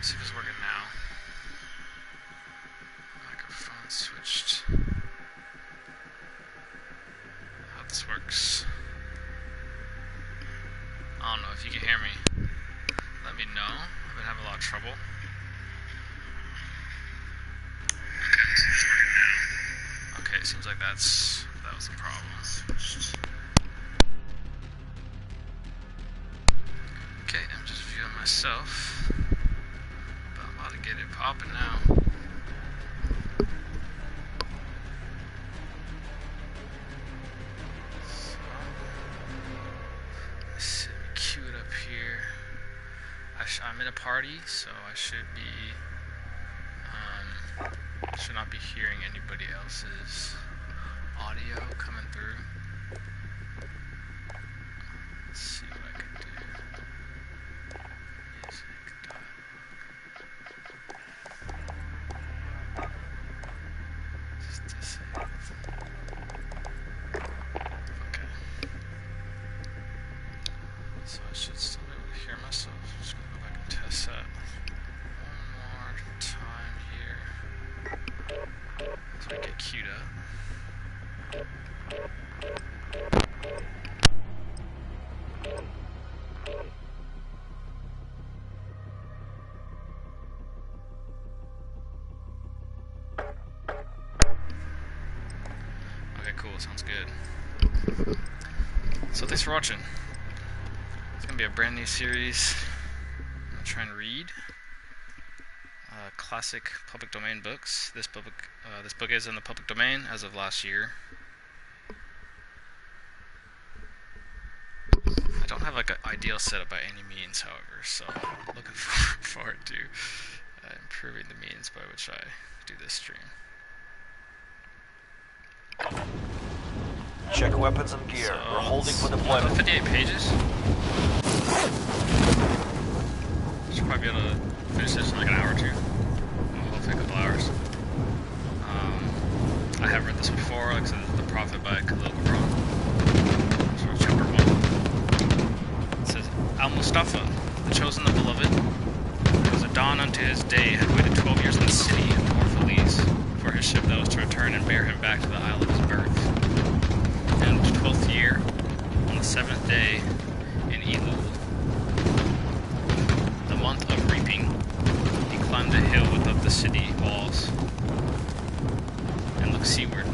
Let's see if it's working now. Microphone switched. How this works. I don't know if you can hear me. Let me know. I've been having a lot of trouble. Okay, it seems like that was the problem. Okay, I'm just viewing myself. But I'm about to get it popping now. So, let's queue it up here. I'm in a party, so I should not be hearing anybody else's audio coming through. Let's see what I can do. Just disable. Okay. So I should still be able to hear myself. I'm just gonna go back and test that one more time here. So I get queued up. Okay, cool. Sounds good. So thanks for watching. It's gonna be a brand new series. I'm gonna try and read classic public domain books. This book is in the public domain as of last year. I don't have like an ideal setup by any means, however, so I'm looking forward to improving the means by which I do this stream. Check weapons and gear. So, we're holding for deployment. 58 pages. Should probably be able to finish this in like an hour or two. Hopefully a couple hours. I have read this before, like I said, The Prophet by Kahlil Gibran. So chapter 1. It says, Al-Mustafa, the chosen, the beloved, who was a dawn unto his day, had waited 12 years in the city of Orphalese for his ship that was to return and bear him back to the isle of his birth. And the 12th year, on the 7th day, in Elul, the month of reaping, he climbed a hill without the city walls and looked seaward.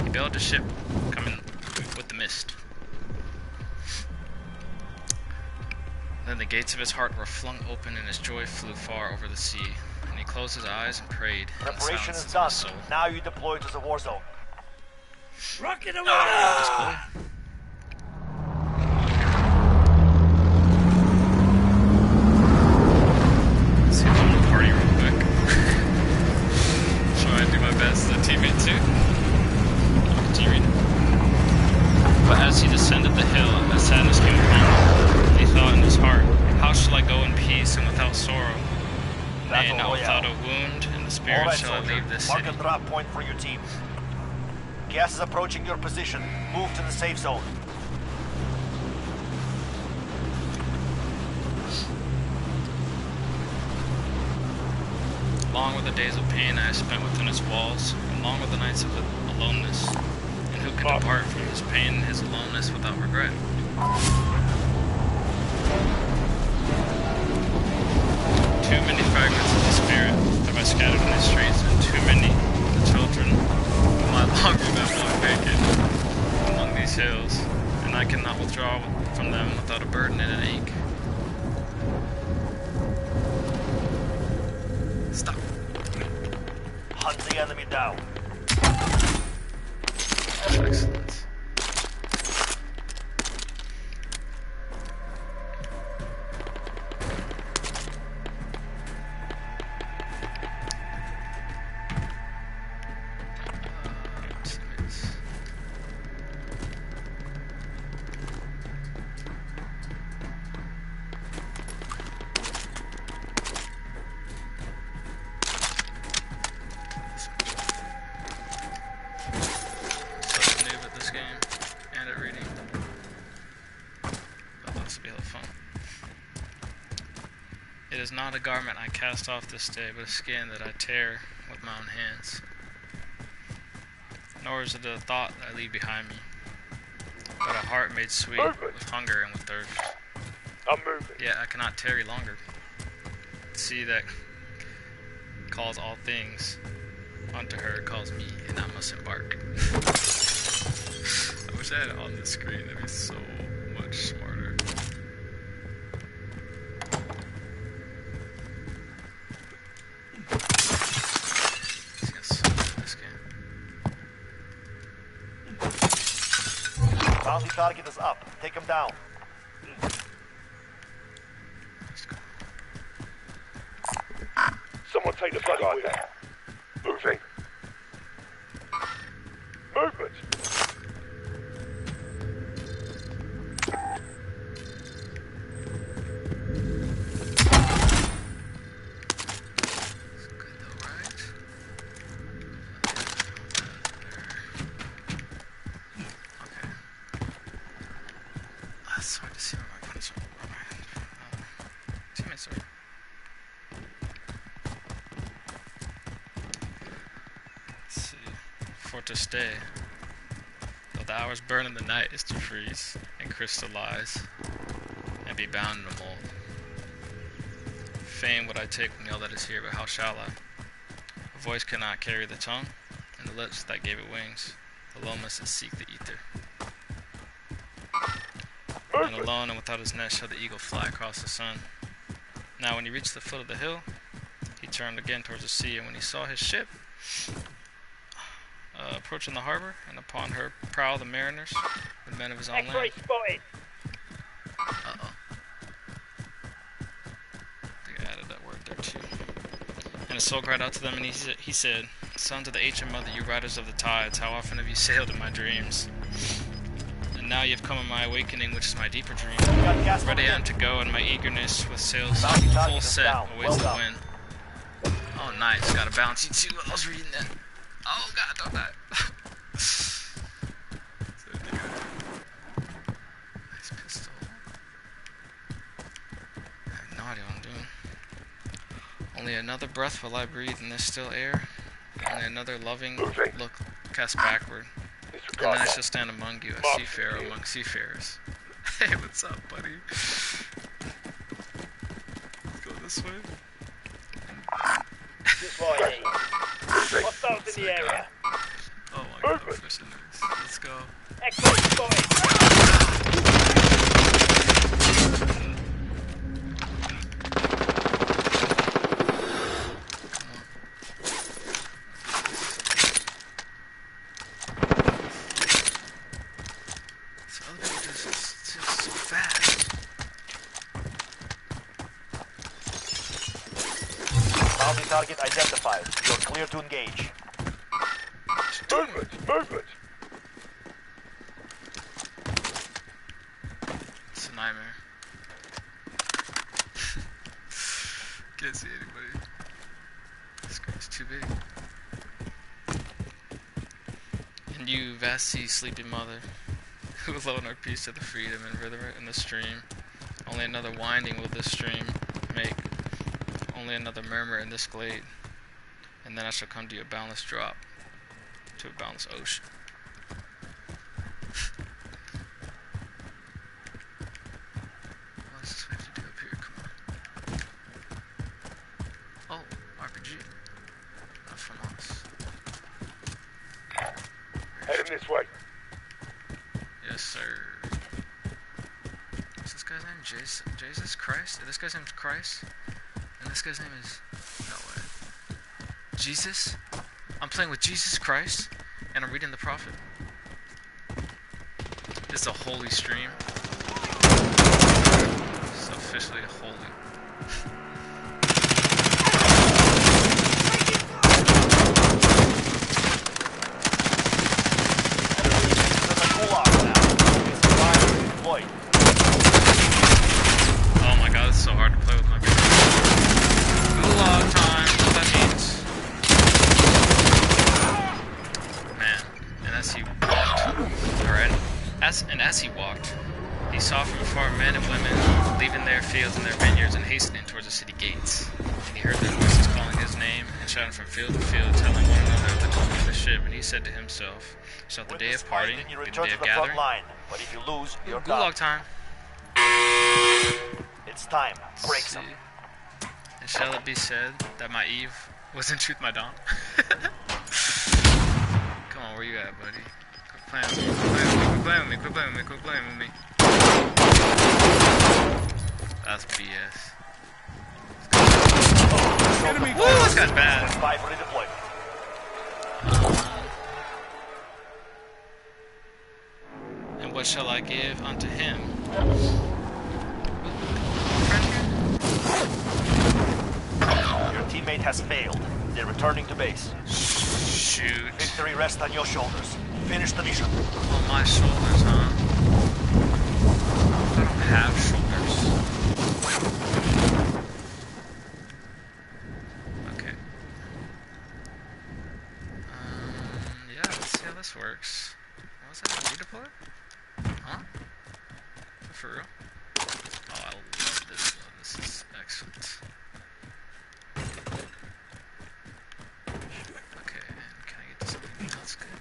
He beheld a ship coming with the mist. Then the gates of his heart were flung open and his joy flew far over the sea. And he closed his eyes and prayed. Preparation is done. Now you deploy to the war zone. Rocket away! That's cool. Let's see if I'm gonna party real quick. Try and do my best as a teammate too. But as he descended the hill, a sadness came upon him. He thought in his heart, how shall I go in peace and without sorrow? Nay, not without a wound in the spirit Right, shall I leave this Mark city. a drop point for your team. Gas is approaching your position. Move to the safe zone. Long were the days of pain I spent within its walls, and long were the nights of aloneness. And who can depart from his pain and his aloneness without regret? Too many fragments of the spirit have I scattered in the streets, and too many the children of my longer than one vacant among these hills, and I cannot withdraw from them without a burden and an ache. Stop. Hunt the enemy down. Excellent. It is not a garment I cast off this day, but a skin that I tear with my own hands. Nor is it a thought that I leave behind me, but a heart made sweet with hunger and with thirst. I'm moving. Yet I cannot tarry longer. See that calls all things unto her calls me, and I must embark. I wish I had it on the screen. That'd be so much smarter. Yes, this game. Bounty target is up. Take him down. Let's go. Someone take the bloody wheel. Moving. Movement. It's good though, right? Okay. It's hard to see where my guns are. Where my teammates are. Let's see. For to stay, though the hours burn in the night, is to freeze and crystallize and be bound in a mold. Fain would I take from all that is here, but how shall I? A voice cannot carry the tongue, and the lips that gave it wings. Alone must it seek the ether. And alone and without his nest shall the eagle fly across the sun. Now when he reached the foot of the hill, he turned again towards the sea, and when he saw his ship approaching the harbor, and upon her prow the mariners, the men of his own land. X-ray spotted. Uh-oh. I think I added that word there too. And his soul cried out to them, and he said, Sons of the ancient mother, you riders of the tides, how often have you sailed in my dreams? And now you have come in my awakening, which is my deeper dream. Ready I am to go, and my eagerness with sails full set awaits the wind. Oh, nice. Got a bouncy too. I was reading that. Oh, God, don't die. Nice pistol. I have no idea what I'm doing. Only another breath will I breathe in this still air. Only another loving look cast backward. And then I shall stand among you, a seafarer among seafarers. Hey, what's up, buddy? Let's go this way. This way. Hostiles in the area. Oh my God, I'm fishing these. Let's go. X-ray spotted. Bounty target identified. You're clear to engage. Movement. Movement. It's a nightmare. Can't see anybody. This screen's too big. And you, vast sea, sleepy mother, who alone are peace to the freedom and river and the stream. Only another winding will this stream make. Only another murmur in this glade. And then I shall come to you a boundless drop. To a boundless ocean. What's this we have to do up here? Come on. Oh, RPG. Not from us. Heading this way. Yes, sir. What's this guy's name? Jesus Christ? This guy's name's Christ? And this guy's name is... No way. Jesus? I'm playing with Jesus Christ, and I'm reading the Prophet. It's a holy stream. It's officially holy. Oh my God, it's so hard to play with my game. Gulag time, what that means. Man, and as he walked, as he walked, He saw from afar men and women leaving their fields and their vineyards and hastening towards the city gates. And he heard their voices calling his name and shouting from field to field, telling one another of the coming of the ship. And he said to himself, shall the day of parting be the day of gathering? Line, but if you lose, you're Gulag time. It's time. Break See. some. And shall it be said that my Eve was in truth my dawn? Come on, where you at, buddy? Quit playing with me. Quit playing with me. Quit playing with me. Quit playing with me. That's BS. Woo, this guy's bad. Five for redeployment. And what shall I give unto him? Your teammate has failed. They're returning to base. Shoot. Victory rests on your shoulders. Finish the mission. On my shoulders, huh? I don't have shoulders. Okay. Yeah, let's see how this works. What was that? Redeploy? Huh? For real? Oh, I love this one. This is excellent. Okay, and can I get to something else good?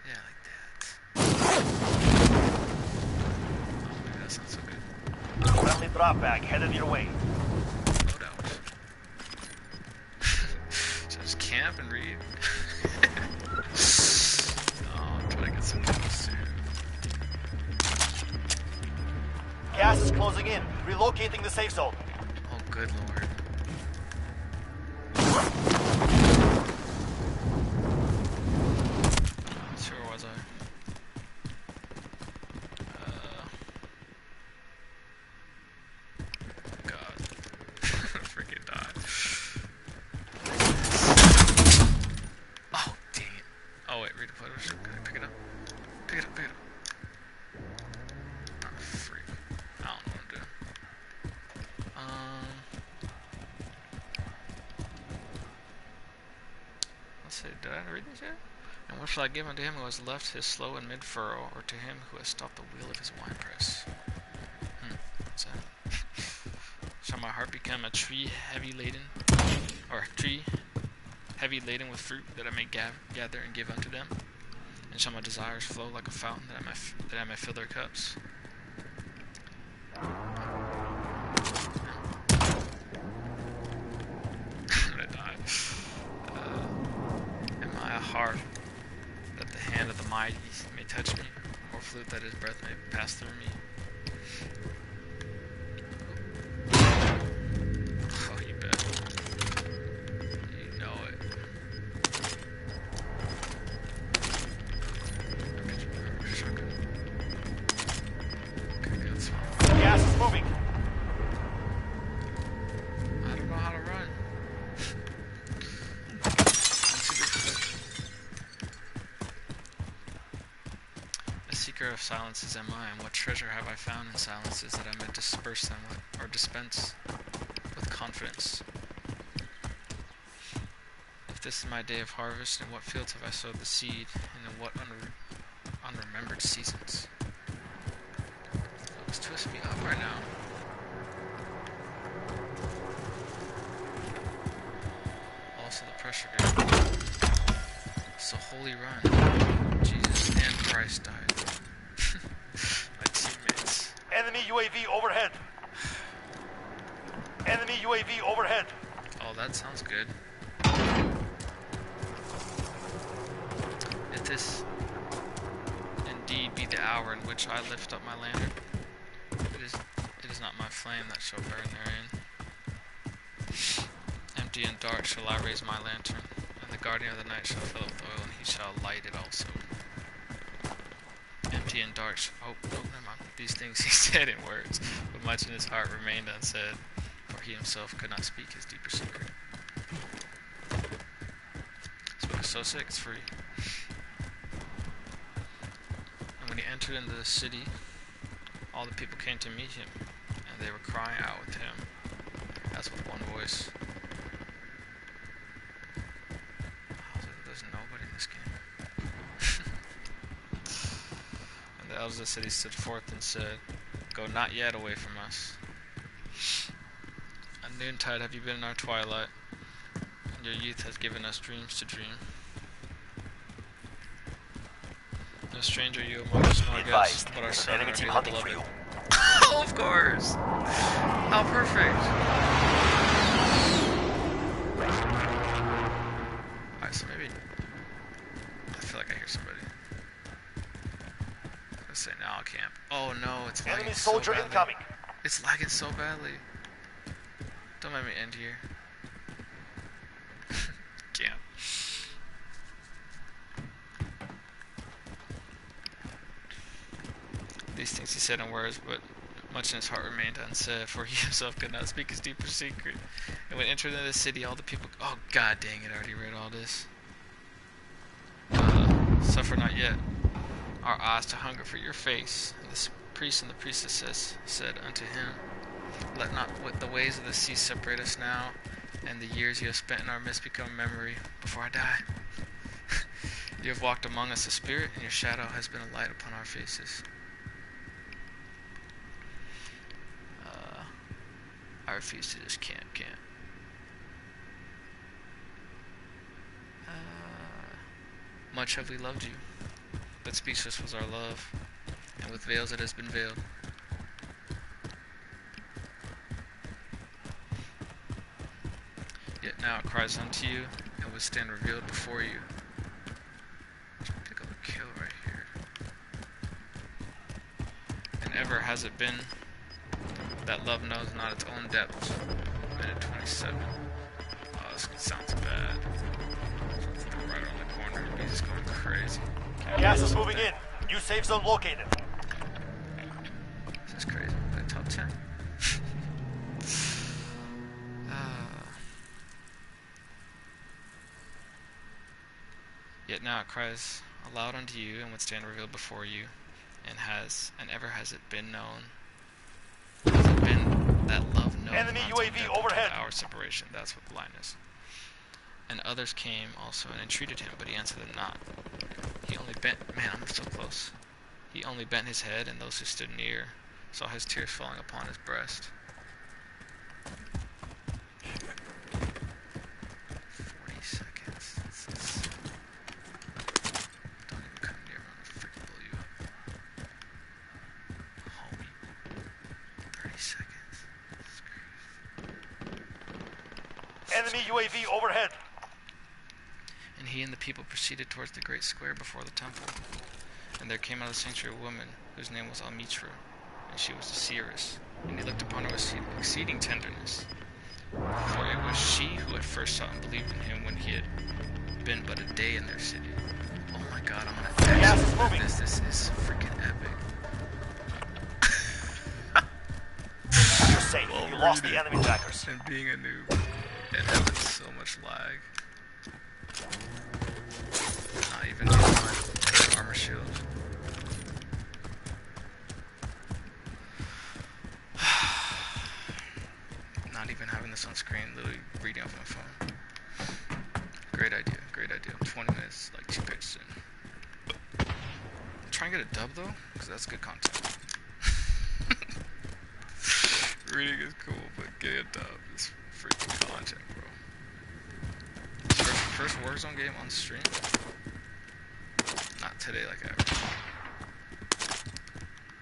Yeah, like that. Oh, maybe that's not so good. Friendly drop bag headed your way. Load out. So just camp and read. Oh, I'm trying to get some kills soon. Gas is closing in. Relocating the safe zone. Oh, good lord. Where was I? God. Freaking died. Oh, dang it. Oh, wait, redeploy. Pick it up. Pick it up, pick it up. Oh, freak. I don't know what I'm doing. Let's see, did I read this yet? And what shall I give unto him who has left his slow and mid furrow, or to him who has stopped the wheel of his winepress? What's that? Shall my heart become a tree heavy laden, or a tree heavy laden with fruit, that I may gather and give unto them? And shall my desires flow like a fountain, that I may fill their cups? I'm gonna die. Am I a harp that the hand of the mighty may touch me, or flute that his breath may pass through me? Oh, you bet. You know it. Okay, good. Gas is moving. I don't know how to run. A seeker of silences am I, and what treasure have I found in silences, that I may disperse them with, or dispense with confidence? If this is my day of harvest, in what fields have I sowed the seed, and in what unremembered seasons? It's twisting me up right now. Also the pressure, dude. It's a holy run. Jesus and Christ died. My teammates. Enemy UAV overhead. Enemy UAV overhead. Oh, that sounds good. If this indeed be the hour in which I lift up my lantern, it is not my flame that shall burn therein. Empty and dark shall I raise my lantern, and the guardian of the night shall fill it with oil, and he shall light it also. Empty and dark oh, no, never mind. These things he said in words, but much in his heart remained unsaid, for he himself could not speak his deeper secret. This book is so sick, it's free. And when he entered into the city, all the people came to meet him, and they were crying out with him, as with one voice. There's nobody in this game. And they elders of the city stood forth and said, "Go not yet away from us. At noontide have you been in our twilight, and your youth has given us dreams to dream. No stranger you among us, nor guest, but our son, enemy our team dearly hunting for beloved." you. Oh, of course! How perfect! Alright, so maybe... I feel like I hear somebody. Let's say now I'll camp. Oh no, it's lagging Enemy so soldier badly. incoming. It's lagging so badly. Don't let me end here. Camp. These things he said in words, but much in his heart remained unsaid, for he himself could not speak his deeper secret. And when entering the city, all the people... Oh, god dang it, I already read all this. Suffer not yet our eyes to hunger for your face. And the priest and the priestesses said unto him, "Let not the ways of the sea separate us now, and the years you have spent in our midst become a memory before I die. You have walked among us a spirit, and your shadow has been a light upon our faces." I refuse to just camp. Much have we loved you, but speechless was our love, and with veils it has been veiled. Yet now it cries unto you, and will stand revealed before you. Let's pick up a kill right here. And ever has it been that love knows not its own depths. Minute 27. Oh, this sounds bad. Right around the corner. He's just going crazy. Gas is moving in. New safe zone located. This is crazy. Play top 10. Yet now it cries aloud unto you, and would stand revealed before you, and ever has it been known. Has it been that love knows Enemy not its own UAV depth overhead. until our separation? That's what blindness. And others came also and entreated him, but he answered them not. He only bent... Man, I'm so close. He only bent his head, and those who stood near saw his tears falling upon his breast. 40 seconds. Don't even come near me, I'm gonna freaking blow you up. Homie. 30 seconds. Enemy UAV overhead. And he and the people proceeded towards the great square before the temple. And there came out of the sanctuary a woman, whose name was Almitra, and she was a seeress. And he looked upon her with exceeding tenderness. For it was she who had first sought and believed in him when he had been but a day in their city. Oh my god, I'm gonna Gas is actually moving. this. This is freaking epic. You're safe. You lost the enemy attackers. And being a noob, and having so much lag. Not even using my armor shield. Not even having this on screen, literally reading off my phone. Great idea, great idea. 20 minutes, like 2 pages in. Try and get a dub though, because that's good content. Reading is cool, but getting a dub is freaking content, bro. First Warzone game on stream. Not today like ever.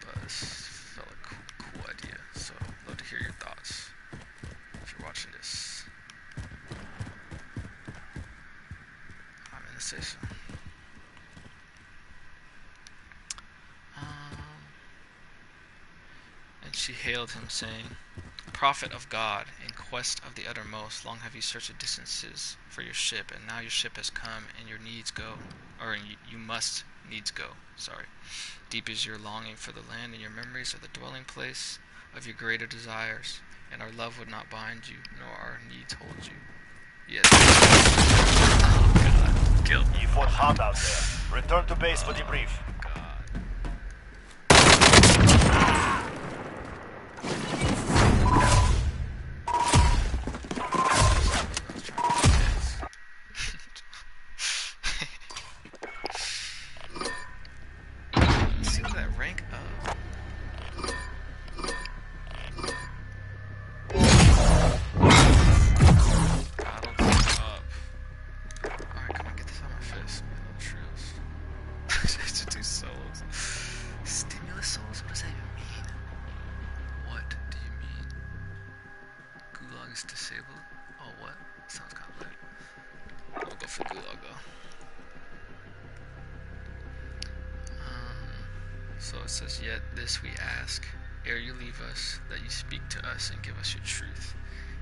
But this felt like a cool idea, so I'd love to hear your thoughts if you're watching this. I'm in the safe zone. And she hailed him, saying, "Prophet of God, in quest of the uttermost, long have you searched the distances for your ship, and now your ship has come, and your needs go, or you must needs go, sorry. Deep is your longing for the land, and your memories are the dwelling place of your greater desires, and our love would not bind you, nor our needs hold you. Yet..." Oh god, killed me. You fought hard out there. Return to base for debrief. See, look at that rank Gulag is disabled. Oh, what? Sounds kind of weird. I'll go for Gulag though. So it says, yet this we ask, ere you leave us, that you speak to us and give us your truth,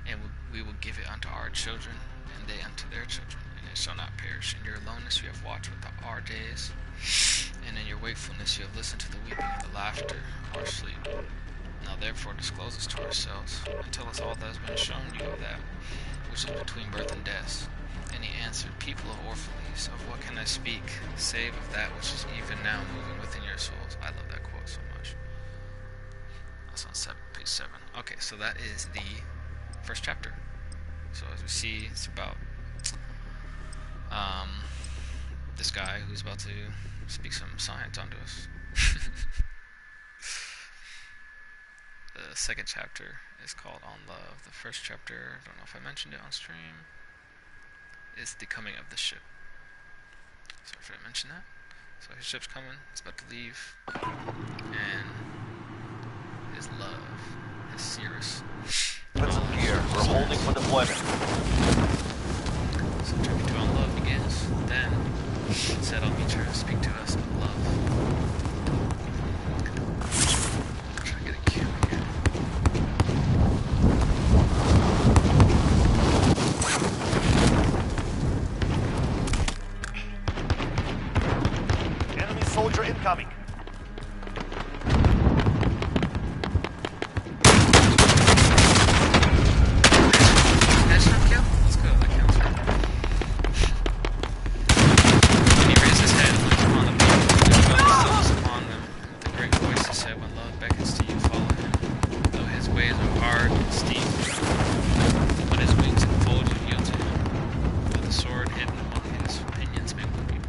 and we will give it unto our children, and they unto their children, and it shall not perish. In your aloneness we have watched with our days, and in your wakefulness you have listened to the weeping and the laughter of our sleep. Now therefore disclose us to ourselves, and tell us all that has been shown you of that which is between birth and death. And he answered, people of Orphalese, of what can I speak, save of that which is even now moving within your souls. I love that quote so much. That's on page 7. Okay, so that is the first chapter. So as we see, it's about this guy who's about to speak some science onto us. The second chapter is called On Love. The first chapter, I don't know if I mentioned it on stream, is the coming of the ship. Sorry if I mentioned that. So his ship's coming, it's about to leave, and his love, his Cirrus. Put some gear. We're holding for deployment. So chapter 2 on love begins. Then it said, I'll meet you to speak to us of love. I'm trying to get a cue here. Enemy soldier incoming. Headshot kill? Let's go, that counts. When he raised his head, looked upon the people, and felt his upon them. And with a great voice he said, when love beckons to you, follow him. Though his ways are hard and steep, but his wings enfold you, yield to him. Though the sword hidden among his pinions may wound you.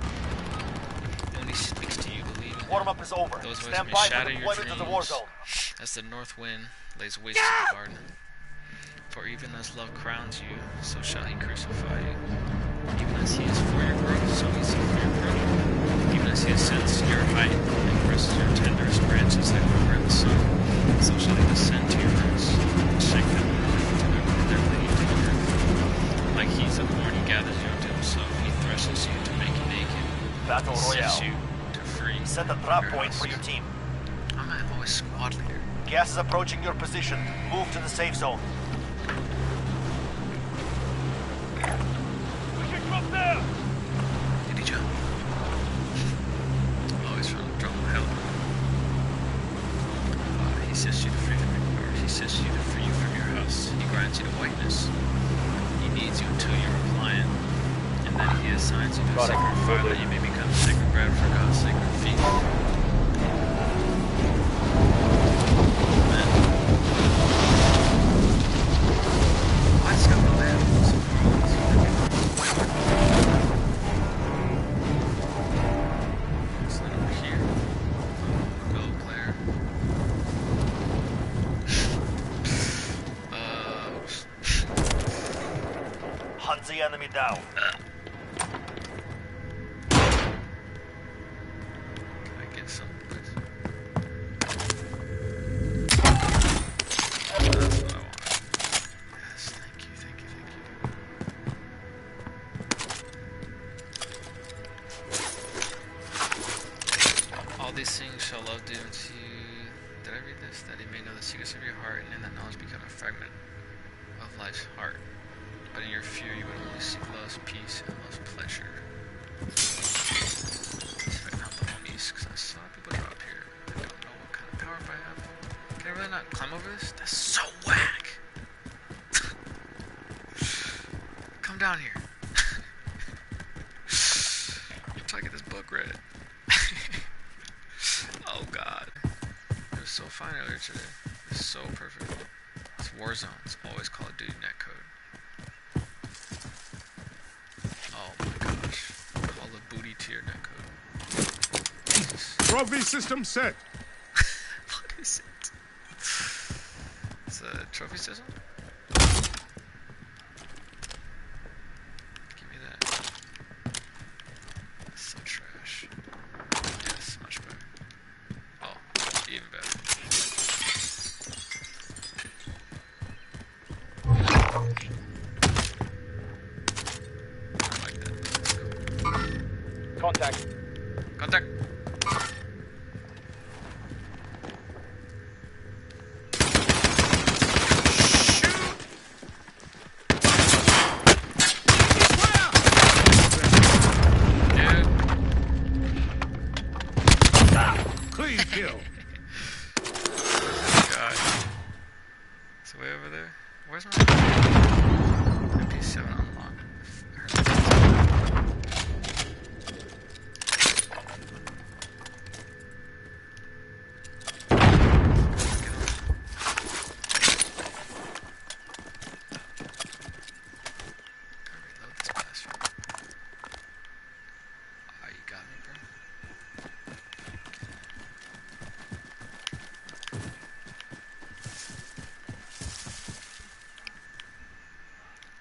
And when he speaks to you, believe in him. Warm-up is over. Those words Stand may by for shatter your deployment to the dreams Warzone. as the north wind lays waste to the garden. For even as love crowns you, so shall he crucify you. Even as he is for your growth, so he is for your growth. Even as he ascends to your height and presses your tenderest branches like over in the sun, so shall he descend to your roots and shake them to their leaves to the earth. Like he's a horn, he gathers you unto himself. He threshes you to make you naked. Battle He sets you Royale. to free. Set a drop your point for husks. your team. I'm always squad leader. Gas is approaching your position. Move to the safe zone. Did he jump? Oh, he's from drum hell. He sets you to free you from your house. He grants you to whiteness. He needs you until you're compliant. And then he assigns you to a sacred fire that you may become sacred bread for God's sacred feast. Amen. I just got my land. What's that over here? Go, player. Hunt the enemy down. Can I get some, please? That's what I wanted. Yes, thank you, thank you, thank you. All these things shall love do unto you. Did I read this? That he may know the secrets of your heart, and in that knowledge become a fragment of life's heart. But in your fear you would only seek love's peace and love's pleasure. Let's find out the homies, because I saw people drop here. I don't know what kind of power up I have. Can I really not climb over this? That's so whack! Come down here. I'm trying to get this book read. Oh god. It was so fine earlier today. It's so perfect. It's Warzone. It's always Call of Duty netcode. Oh my gosh. Call of Booty tier netcode. Jesus. Trophy system set. What is it? It's a trophy system? Give me that. It's so trash. Yeah, this is much better. Oh, even better. where's my MP7 unlocked?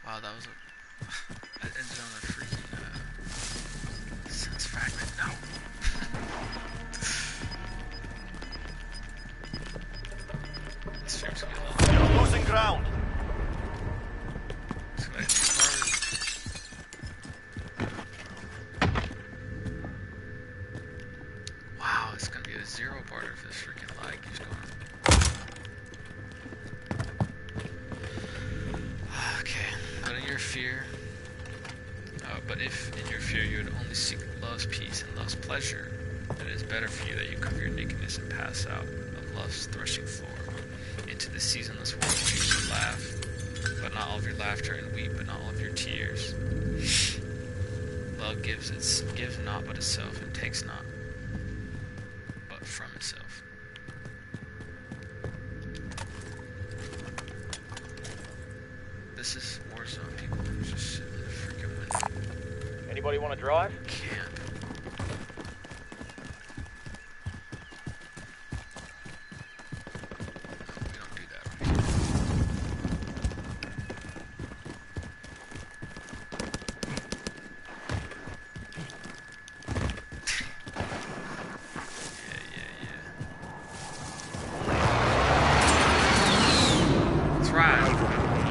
Wow, that was a... I ended on a freaking, sense fragment. No. This stream's gonna be a little... You're losing ground. It's gonna be too hard. Wow, it's gonna be a 0 barter if this freaking lag keeps going. Fear, but if in your fear you would only seek love's peace and love's pleasure, then it is better for you that you cover your nakedness and pass out of love's threshing floor into the seasonless world where you shall laugh, but not all of your laughter, and weep, but not all of your tears. Love gives not but itself, and takes not but from itself. This is Warzone, people. Just sit in the freaking window. Anybody want to drive? Can't. We don't do that right here. Yeah. Let's ride.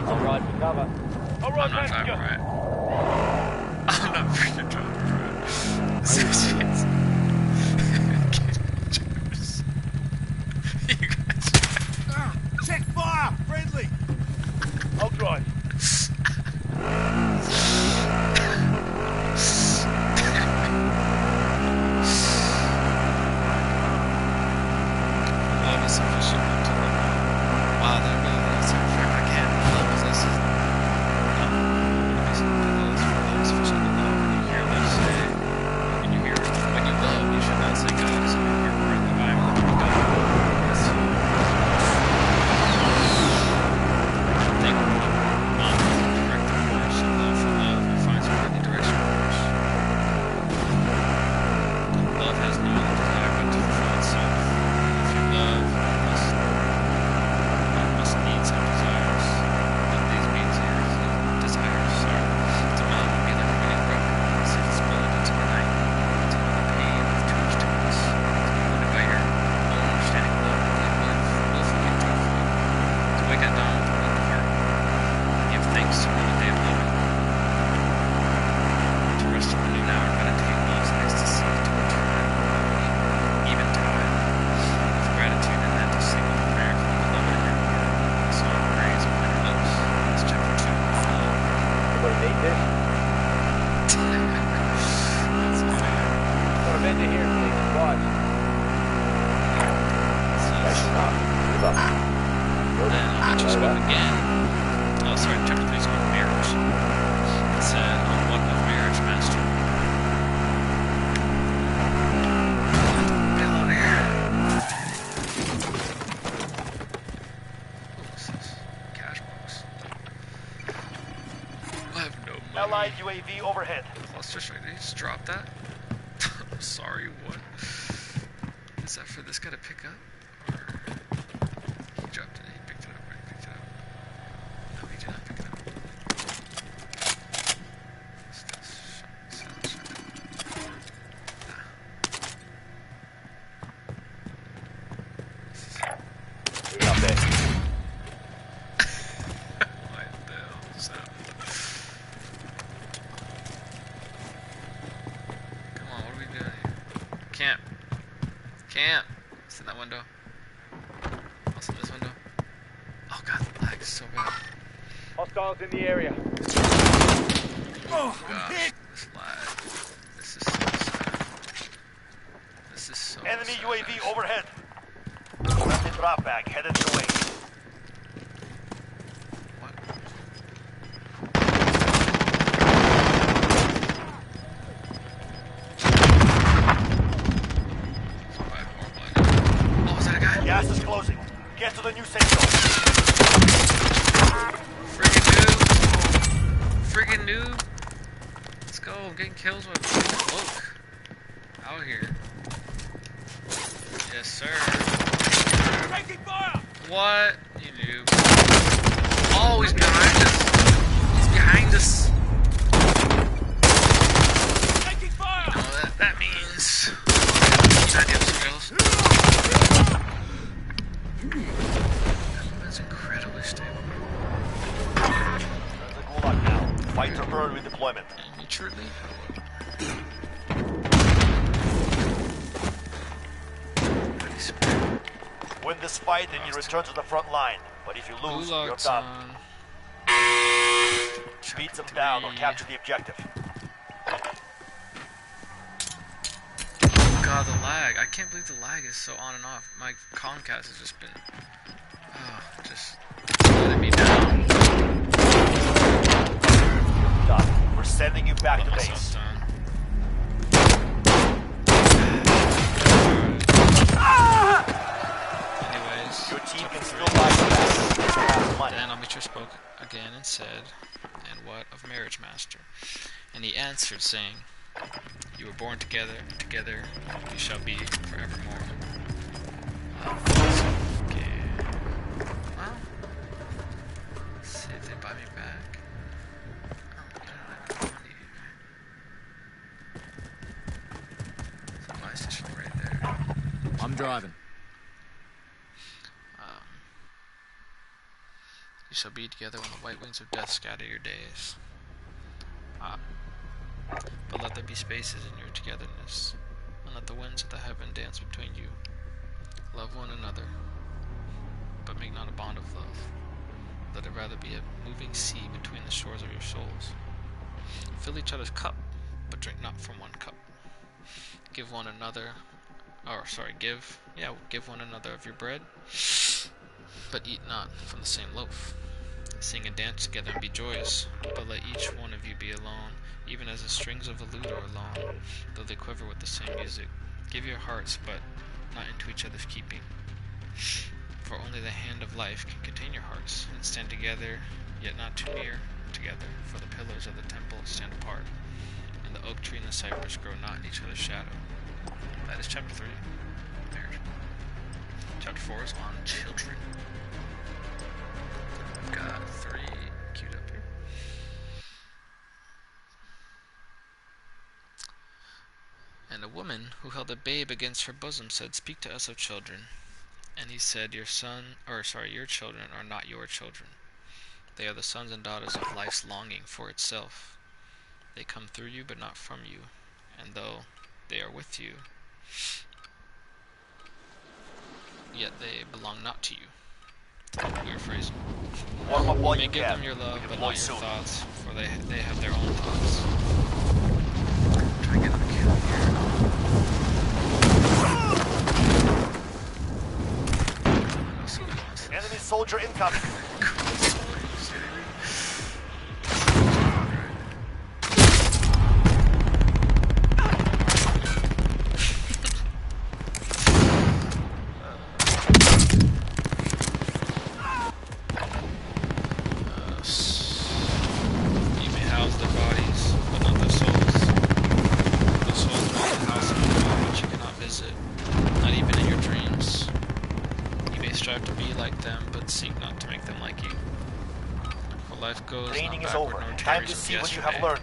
I'll ride for cover. I'm not driving right. I'm not freaking driving right. This is You guys. Check fire! Friendly! I'll drive. Love is sufficient to love. Wow, that really is so fair. I can't love is this. When you love, you should not say God is your word. The Bible is God. Yes. Think not direct the course of love for love and finds worthy direction course. Love has no other desire but to fulfill itself. If you love, you must needs have desires. But these means here desires are to love would be like a mini brook, as if it's spilled into the night. Wake at dawn with a willing heart. Give thanks to the day of living. To rest in the noon hour, meditate love's ecstasy to return eventide. With gratitude and then to sing with prayer for the beloved in your heart. The song of praise upon your lips. That's chapter 2 of love. Anybody need this? That's funny. Got a vendor here, please. Watch. Then I'll let you spoke again. Oh, sorry, chapter 3 is called Marriage. It said, on what of marriage, master? Get out of here. What's this? Cash box. I have no money. Allied UAV overhead. Cluster strike. Did he just drop that? I'm sorry, what? Is that for this guy to pick up? He dropped it. He picked it up. Right? He picked it up. No, he did not pick it up. What's this? Nah. He's up there. What the hell is that? Come on, what are we doing here? Camp. Camp. It's in that window. What's in this window? Oh god, the lag is so bad. Hostiles in the area. Oh gosh, this lag. This is so sad. This is so Enemy sad, UAV actually. overhead. Friendly drop bag headed your way. What? Gas is closing. Get to the new safe zone. Friggin' noob. Let's go. I'm getting kills with cloak. Out here. Yes, sir. Taking fire! What? You noob. Oh, he's behind us. He's behind us. Taking fire! You know what that means. That gives some kills. That's incredibly stable. That's a gulag now. Fight to burn with deployment. Mutually. Win this fight and you return to the front line. But if you lose, you're done. Beat them down or capture the objective. God, the lag. I can't believe the lag is so on and off. My Comcast has just been... just letting me down. Done. We're sending you back to Myself base. down. Anyways, Your team can still buy you back. Money. then Arbiter spoke again and said, "And what of Marriage Master?" And he answered, saying, "You were born together, and together you shall be forevermore." Okay. Well, let's see if they buy me back. There's a buy station right there. I'm driving. You shall be together when the white wings of death scatter your days. But let there be spaces in your togetherness, and let the winds of the heaven dance between you. Love one another, but make not a bond of love. Let it rather be a moving sea between the shores of your souls. Fill each other's cup, but drink not from one cup. Give one another, give one another of your bread, but eat not from the same loaf. Sing and dance together and be joyous, but let each one of you be alone, even as the strings of a lute are alone, though they quiver with the same music. Give your hearts, but not into each other's keeping. For only the hand of life can contain your hearts, and stand together, yet not too near together, for the pillars of the temple stand apart, and the oak tree and the cypress grow not in each other's shadow. That is chapter 3, marriage. Chapter 4 is on children. Got 3 queued up here. And a woman who held a babe against her bosom said, "Speak to us of children." And he said, your children are not your children. They are the sons and daughters of life's longing for itself. They come through you, but not from you. And though they are with you, yet they belong not to you. Weird phrasing. Warm up while You may you give can. them your love, but Deploy not your soon. thoughts, for they have their own thoughts. Try to get them killed here. Enemy soldier incoming. You may house their bodies, but not their souls. The souls are in the house of God, which you cannot visit, not even in your dreams. You may strive to be like them, but seek not to make them like you. For life goes Training not is backward over. nor Time tarries to with see what you yesterday. have learned.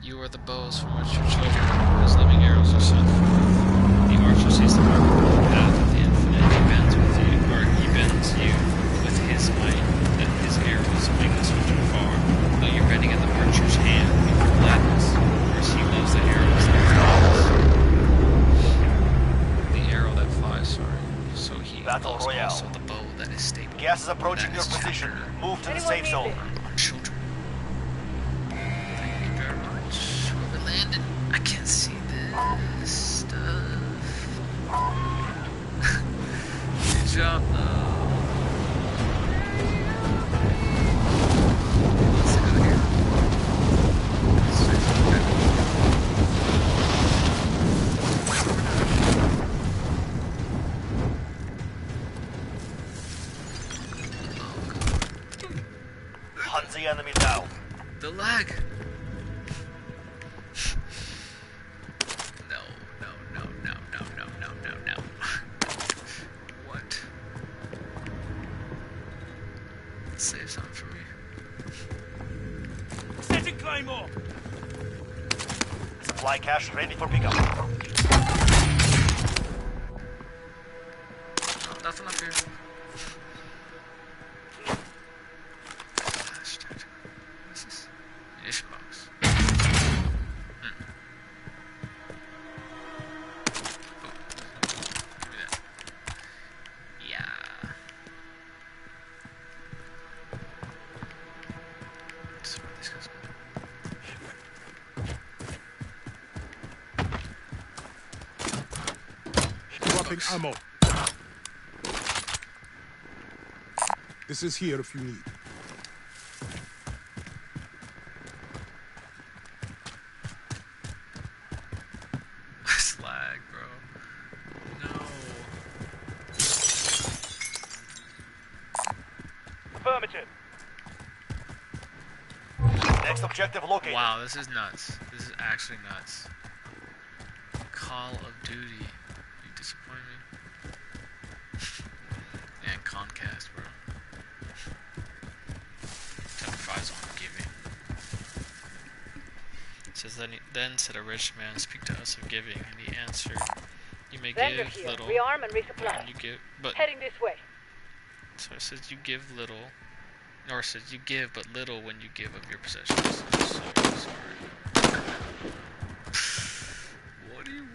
You are the bows from which your children, whose living arrows are sent forth. The archer sees the path of the infinite. He bends you with his might, that his arrows make the soldier far. Though you're ready in the archer's hand, with gladness, for he loves the arrows that flies. The arrow that flies, so he Battle loves Royale. also the bow that is stable. Gas is approaching That your is position. chapter Move to the safe zone. on children. Thank you very much. Where we landed? I can't see this stuff. Good job, though. Let's go here. Let's enemy down. The lag. No. What? Save something for me. Setting Claymore! Supply cache ready for pickup. No, nothing up here. What's this? Munition box. Give me that. Yeah. Let's see where these guys go. Dropping ammo. This is here if you need. Slag, bro. No. Affirmative. Next objective located. Wow, this is nuts. This is actually nuts. Call of Duty. You disappoint me. And Comcast, bro. 10-5's on, give me. It says then said a rich man, speak to us of giving, and he answered, you may Vendor give here. little, Rearm and resupply. and you give, but Heading this way. so it says you give little, or it says you give but little when you give of your possessions. So sorry. What do you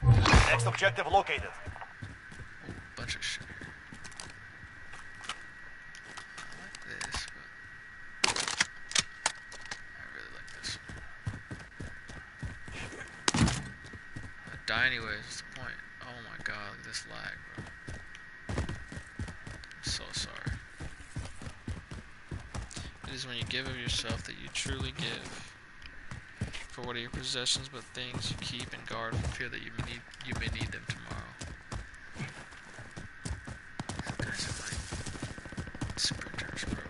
want? Next objective located. Oh, bunch of shit here. I like this, but I really like this one. I die anyways, what's the point? Oh my god, look at this lag, bro. I'm so sorry. It is when you give of yourself that you truly give. For what are your possessions but things you keep and guard for fear that you may need them tomorrow. These guys are like sprinters, bro.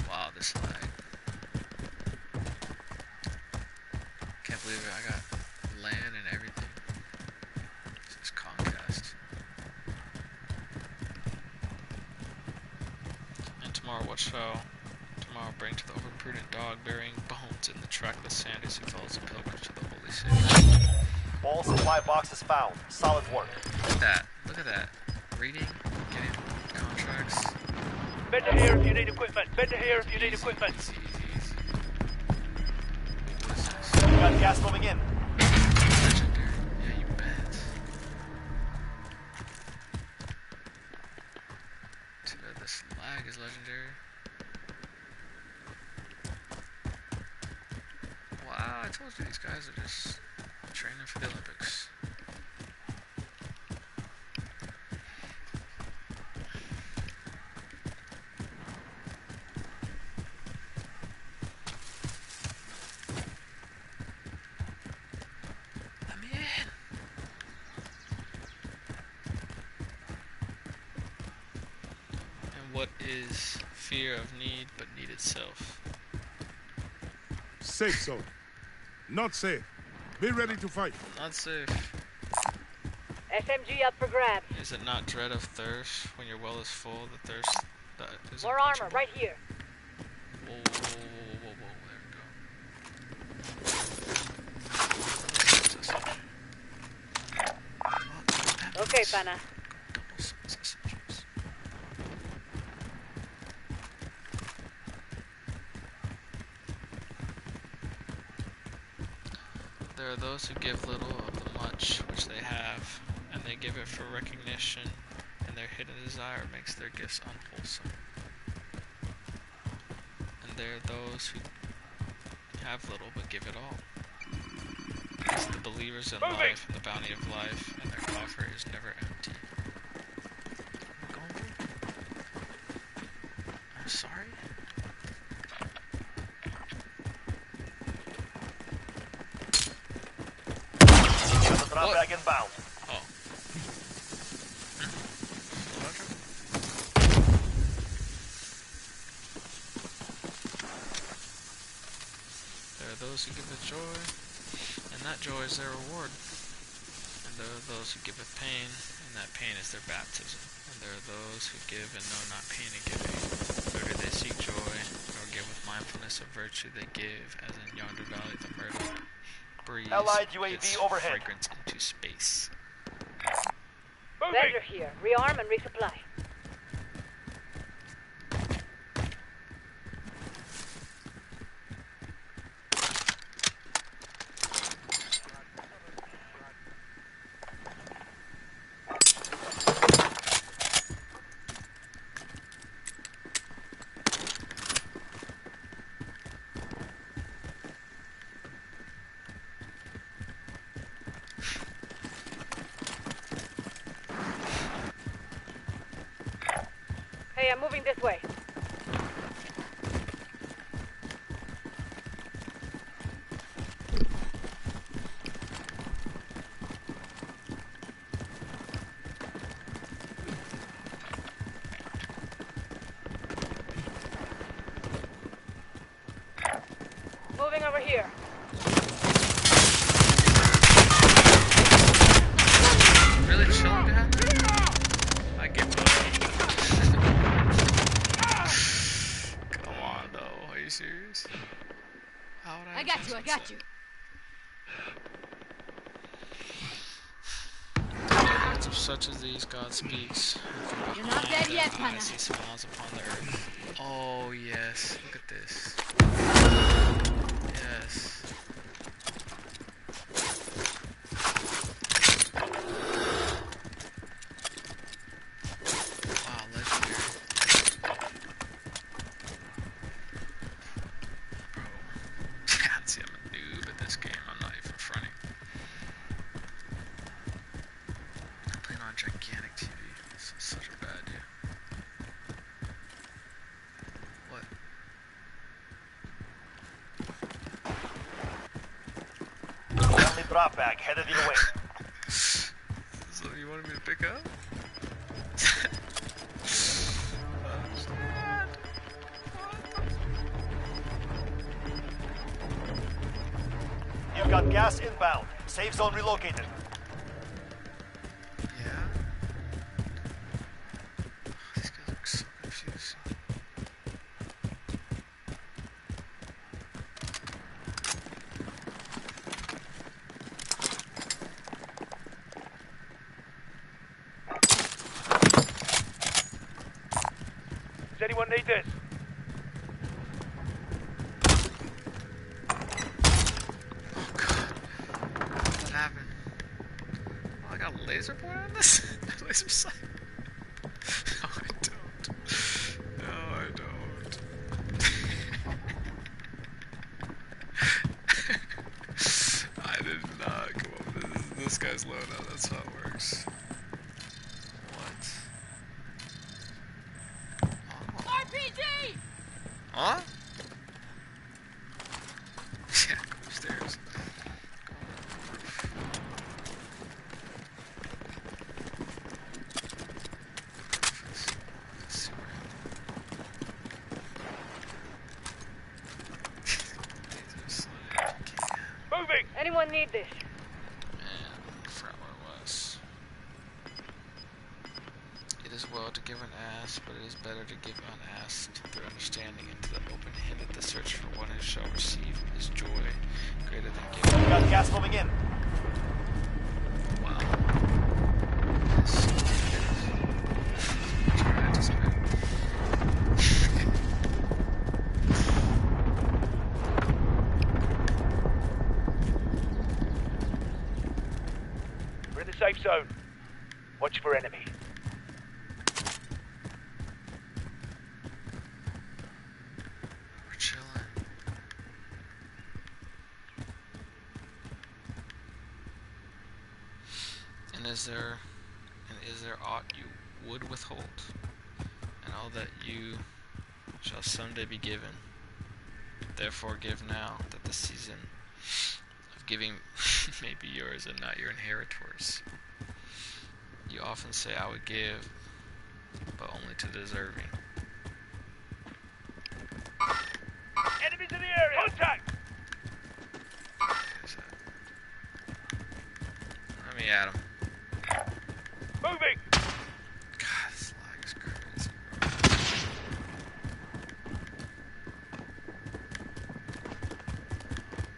Wow, this lag. Can't believe it, I got LAN and everything. This is Comcast. And tomorrow, what shall tomorrow bring to the overprudent dog burying bones in the trackless sand as he follows a pilgrim to the holy city? All supply boxes found. Solid work. Look at that. Look at that. Reading, getting contracts. Vendor here if you need equipment. Vendor here if you need equipment. Easy. What is this? We got gas moving in. Legendary. Yeah, you bet. Too bad this lag is legendary. Wow, I told you these guys are just training for the Olympics. Let me in. And what is fear of need but need itself? Safe zone. Not safe. Be ready to fight. Not safe. SMG up for grabs. Is it not dread of thirst when your well is full? The thirst that is More armor unquenchable? right here. Whoa, there we go. Okay, Pana. Double size SMGs. There are those who give little of the much which they have, and they give it for recognition, and their hidden desire makes their gifts unwholesome. And there are those who have little but give it all. It's the believers in life and the bounty of life, and their coffer is never empty. I'm sorry? Drop bag inbound. Oh. those who giveth joy, and that joy is their reward. And there are those who giveth pain, and that pain is their baptism. And there are those who give and know not pain in giving, nor do they seek joy, nor give with mindfulness of virtue. They give, as in yonder valley the myrtle breeze Allied UAV its overhead. fragrance into space. Moving! Vendor here. Rearm and resupply. Hey, I'm moving this way. Moving over here. Really chilling down there? I get lucky. Come on, though. Are you serious? How would I I got you. Words of such as these God speaks. And from You're not behind dead yet, them Hannah. eyes He smiles upon the earth. Oh, yes. Look at this. Yes. Wow, legendary. Bro. See, I'm a noob at this game. I'm not even fronting. I'm playing on gigantic TV. This is such a bad idea. What? Friendly drop bag headed your way. So you wanted me to pick up? You've got gas inbound. Safe zone relocated. Yeah. These guys look so confused. Does anyone need this? Oh god. What happened? Oh, I got a laser point on this? Laser sight? No, I don't. No, I don't. I did not come up with this guy's loadout. That's how it works. What? RPG! Huh? Yeah, go upstairs. Moving! Anyone need this? And forgot what it was. It is well to give an ass, but it is better to give unasked through understanding into the open-handed the search for one who shall receive his joy greater than giving. You got gas moving in. Wow. Yes. Sorry, I disagree. We're in the safe zone. Watch for enemy. We're chilling. And is there aught you would withhold, and all that you shall someday be given? Therefore give now, that the season of giving may be yours and not your inheritors. You often say, I would give, but only to the deserving. Enemies in the area! Contact! Let me at him. Moving! God, this lag is crazy, bro.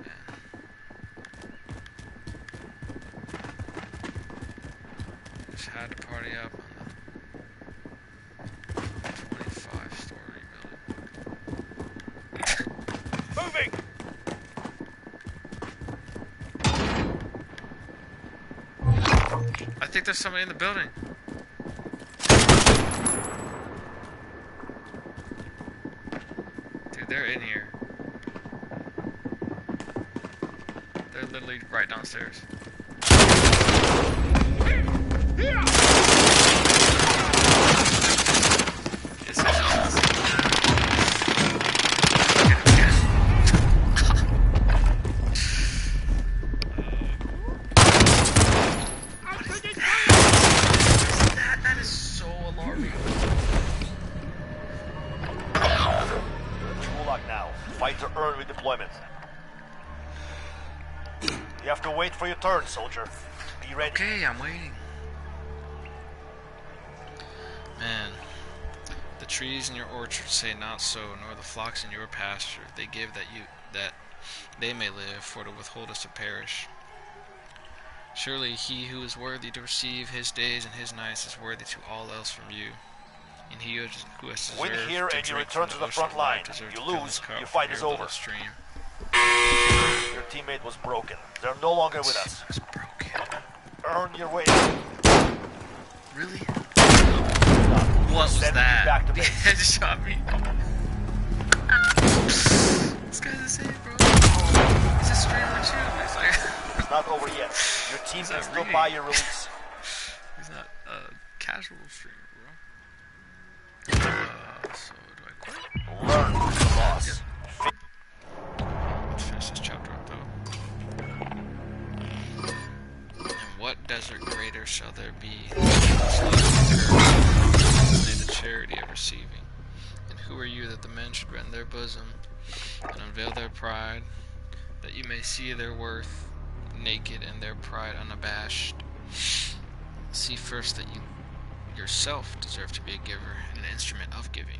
Man. Just had to party up on the 25-story building. Moving! I think there's somebody in the building. Dude, they're in here. They're literally right downstairs. Yes, yes, yes. That is so alarming. Gulag now. Fight to earn redeployment. You have to wait for your turn, soldier. Be ready. Okay, I'm waiting. Man, the trees in your orchard say not so, nor the flocks in your pasture. They give that they may live, for to withhold us to perish. Surely he who is worthy to receive his days and his nights is worthy to all else from you. And he who has deserved Win here to and you drink return from to the ocean front of line. life deserves You to fill lose, his cup your from fight is your over. little stream. Your teammate was broken. They're no longer with us. It's broken. Earn your way. Really? What was Send me that? back to He base. headshot me. This guy's insane, bro. He's a streamer too. He's like, It's not over yet. Your team He's can not still reading. buy your release. he's not a casual streamer, bro. So do I quit? Learn from your loss. Let's finish this chapter up though. And what desert greater shall there be than the charity of receiving? And who are you that the men should rend their bosom and unveil their pride, that you may see their worth naked and their pride unabashed? See first that you yourself deserve to be a giver and an instrument of giving.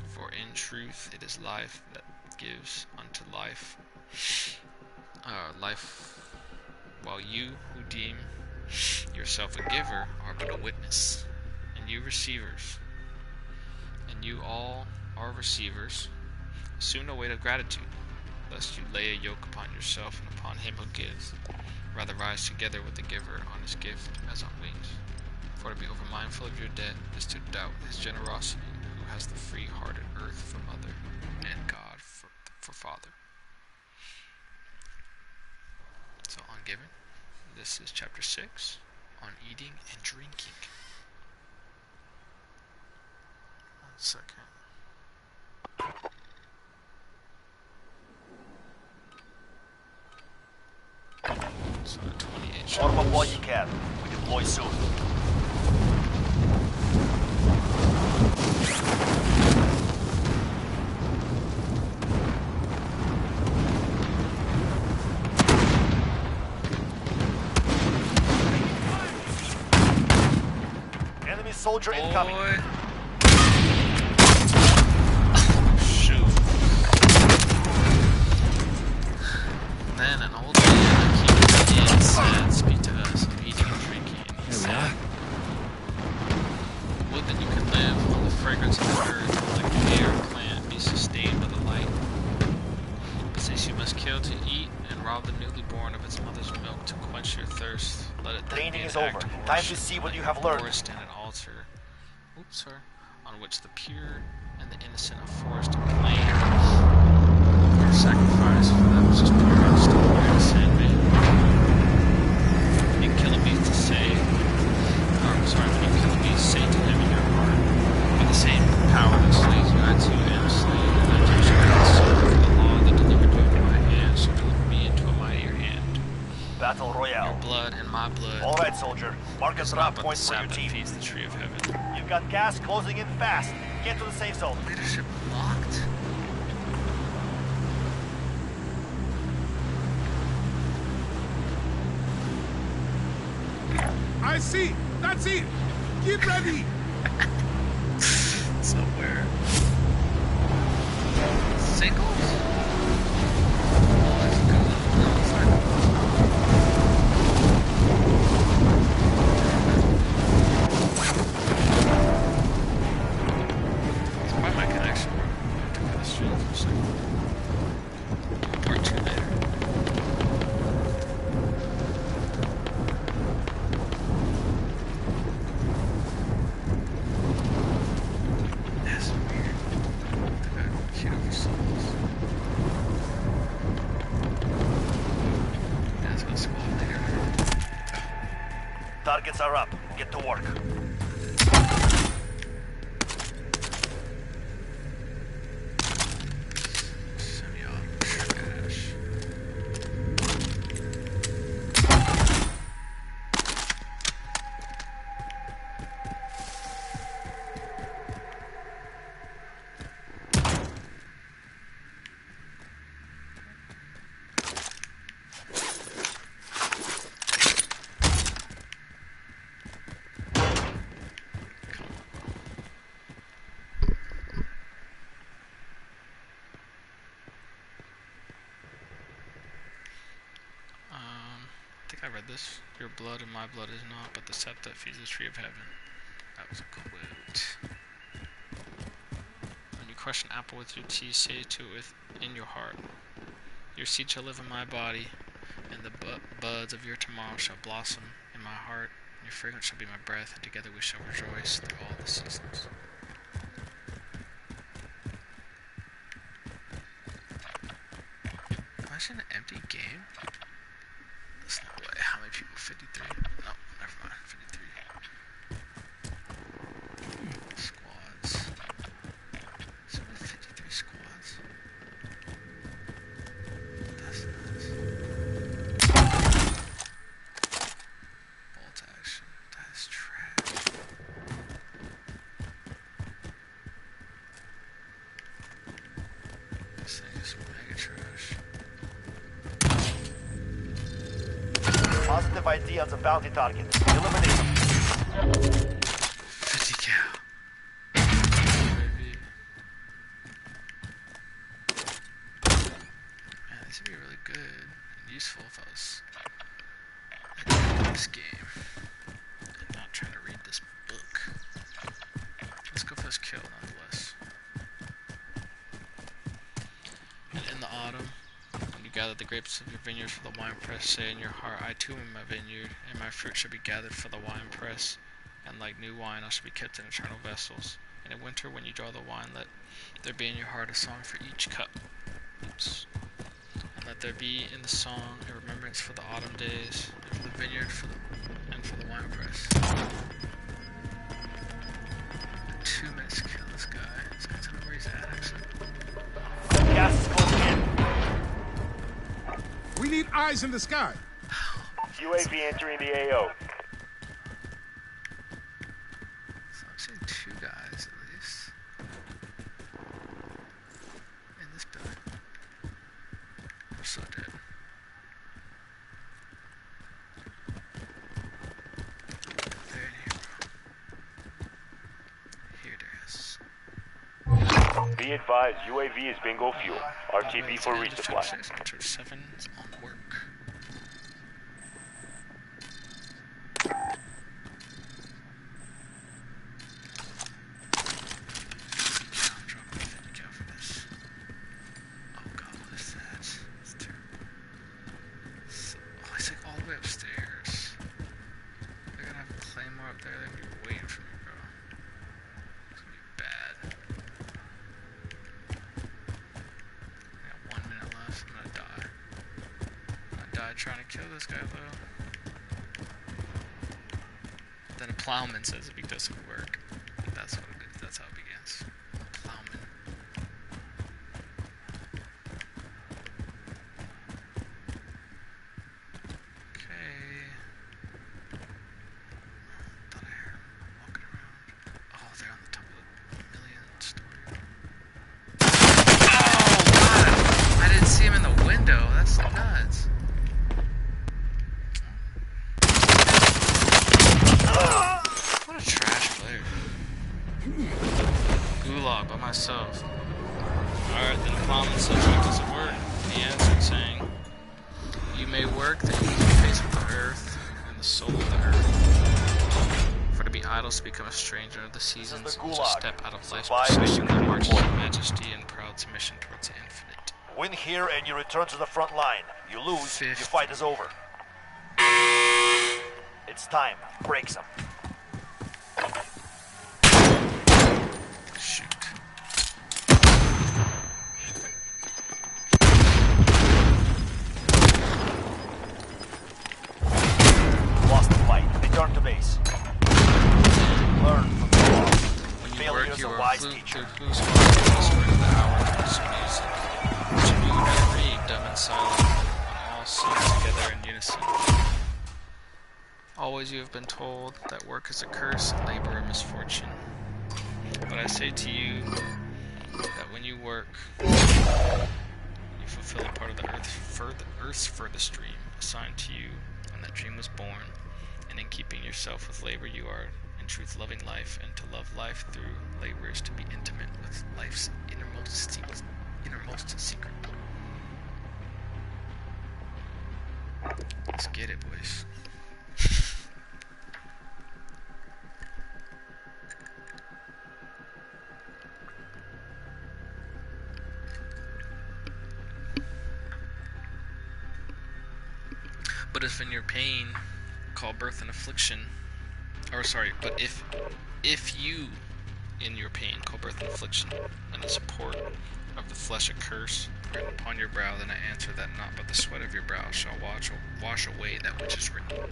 For in truth it is life that gives unto life, while you who deem yourself a giver are but a witness, and you receivers, and you all are receivers, assume no weight of gratitude, lest you lay a yoke upon yourself and upon him who gives. Rather rise together with the giver on his gift as on wings. For to be over-mindful of your debt is to doubt his generosity, who has the free-hearted earth for mother, and God for father. So on giving, this is chapter 6, on eating and drinking. 1 second. So 28 Warm up while chapters. you can. We deploy soon. Enemy soldier incoming. Boy. Shoot. Then an old man came and said, speak to us of eating and drinking. And he said, would that you could live on the fragrance of the earth, like the air and plant, be sustained by the light. But since you must kill to eat, and rob the newly born of its mother's milk to quench your thirst, let it then Training be an is act over. of Time worship, to see what let you your have learned. forest stand an altar, on which the pure and the innocent of forest and plain are sacrificed for that which is pure and still pure and sandmaid. When you kill a beast to say, when you kill a beast, say to him in your heart, by the same power that slays you, I too am slain, and I do so for the law that delivered you into my hand, so deliver me into a mightier hand. Battle Your Royale. blood and my blood All right, soldier. Mark a is drop not but the point for your sap that team. feeds the tree of heaven. You've got gas closing in fast. Get to the safe zone. Leadership locked? I see. That's it. Get ready. Somewhere. Singles? Let's go. It's probably my connection, bro. I took this shit for a second. Part 2 later. That's weird. I got queued up for souls. That's what squad later. Targets are up. Get to work. Semi-auto trash. I think I read this. Your blood and my blood is not, but the sap that feeds the tree of heaven. That was a quote. When you crush an apple with your teeth, say to it within your heart. Your seed shall live in my body, and the buds of your tomorrow shall blossom in my heart. And your fragrance shall be my breath, and together we shall rejoice through all the seasons. Imagine an empty game. There's no way. How many people? 53? No, never mind. 53. Squads. So we have 53 squads. That's nuts. Bolt action. That is trash. This thing is mega trash. Positive ID on the bounty target. Eliminate them. 50 cal. Maybe. Man, this would be really good and useful if I was in this game and not trying to read this book. Let's go for this kill nonetheless. And in the autumn, when you gather the grapes of your vineyard for the wine press, say in your heart, I too am my vineyard, and my fruit shall be gathered for the wine press. And like new wine, I shall be kept in eternal vessels. And in winter, when you draw the wine, let there be in your heart a song for each cup. Oops. And let there be in the song a remembrance for the autumn days, and for the vineyard, and for the wine press. 2 minutes to kill this guy. This guy's not where he's at, actually. Gas is closing in. We need eyes in the sky. UAV entering the AO. So I'm seeing 2 guys at least in this building. We're so dead. They're in here, bro. Here it is. Be advised, UAV is bingo fuel. RTB for resupply. Church 7 is on work. I'm dropping 50 cal for this. Oh god, what is that? It's terrible. So, oh, it's like all the way upstairs. They're gonna have a claymore up there. They're gonna be waiting for me, bro. It's gonna be bad. I got 1 minute left. I'm gonna die. I died trying to kill this guy though. Then a plowman says if he doesn't work. That's what it is. That's how it begins. Plowman. Okay. Thought I heard him walking around. Oh, they're on the top of the million story. Oh god! I didn't see him in the window. That's nuts. gulag by myself. Alright, then upon myself, why does it work? He answered, saying, "You may work that you keep pace with the earth and the soul of the earth. For to be idle is to become a stranger of the seasons, This is the is a gulag. step out of life's Survive procession and that you marches report. in majesty and proud submission towards the infinite." Win here and you return to the front line. You lose, your 50. fight is over. It's time. Break some. Shoot. Lost the fight. Return to base. Learn from the loss. When you Failure work, is you a are wise flute teacher. through whose heart is the story of the hour is music. Which you may read, dumb and silent, and all sing together in unison. Always you have been told that work is a curse and labor a misfortune. But I say to you that when you work, you fulfill a part of the earth's furthest dream assigned to you when that dream was born. And in keeping yourself with labor, you are in truth loving life, and to love life through labor is to be intimate with life's innermost secret. Let's get it, boys. But if in your pain call birth an affliction, but if you in your pain call birth an affliction, and the support of the flesh a curse written upon your brow, then I answer that not but the sweat of your brow shall wash away that which is written.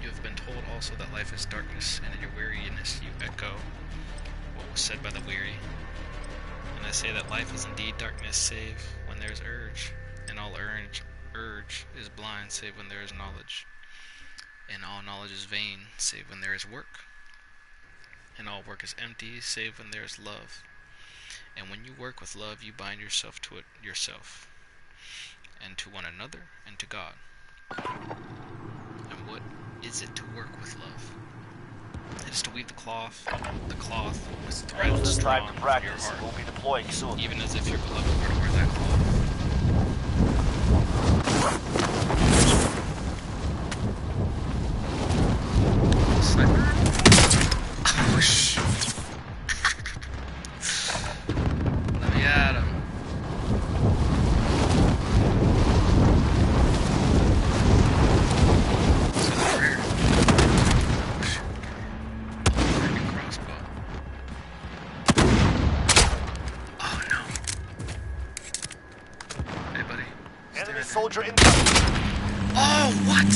You have been told also that life is darkness, and in your weariness you echo what was said by the weary. And I say that life is indeed darkness, save when there is urge, and all urge is blind, save when there is knowledge. And all knowledge is vain, save when there is work. And all work is empty, save when there is love. And when you work with love, you bind yourself to it yourself, and to one another, and to God. And what is it to work with love? It is to weave the cloth with Use threads this time drawn to from your practice. heart, We'll be deploying soon. even as if your beloved were to wear that cloth. Sniper? Oh, shoot. Let me at him. Is it over here? Oh, shoot. Freaking crossbow. Oh, no. Hey, buddy. Enemy soldier incoming. Oh, what?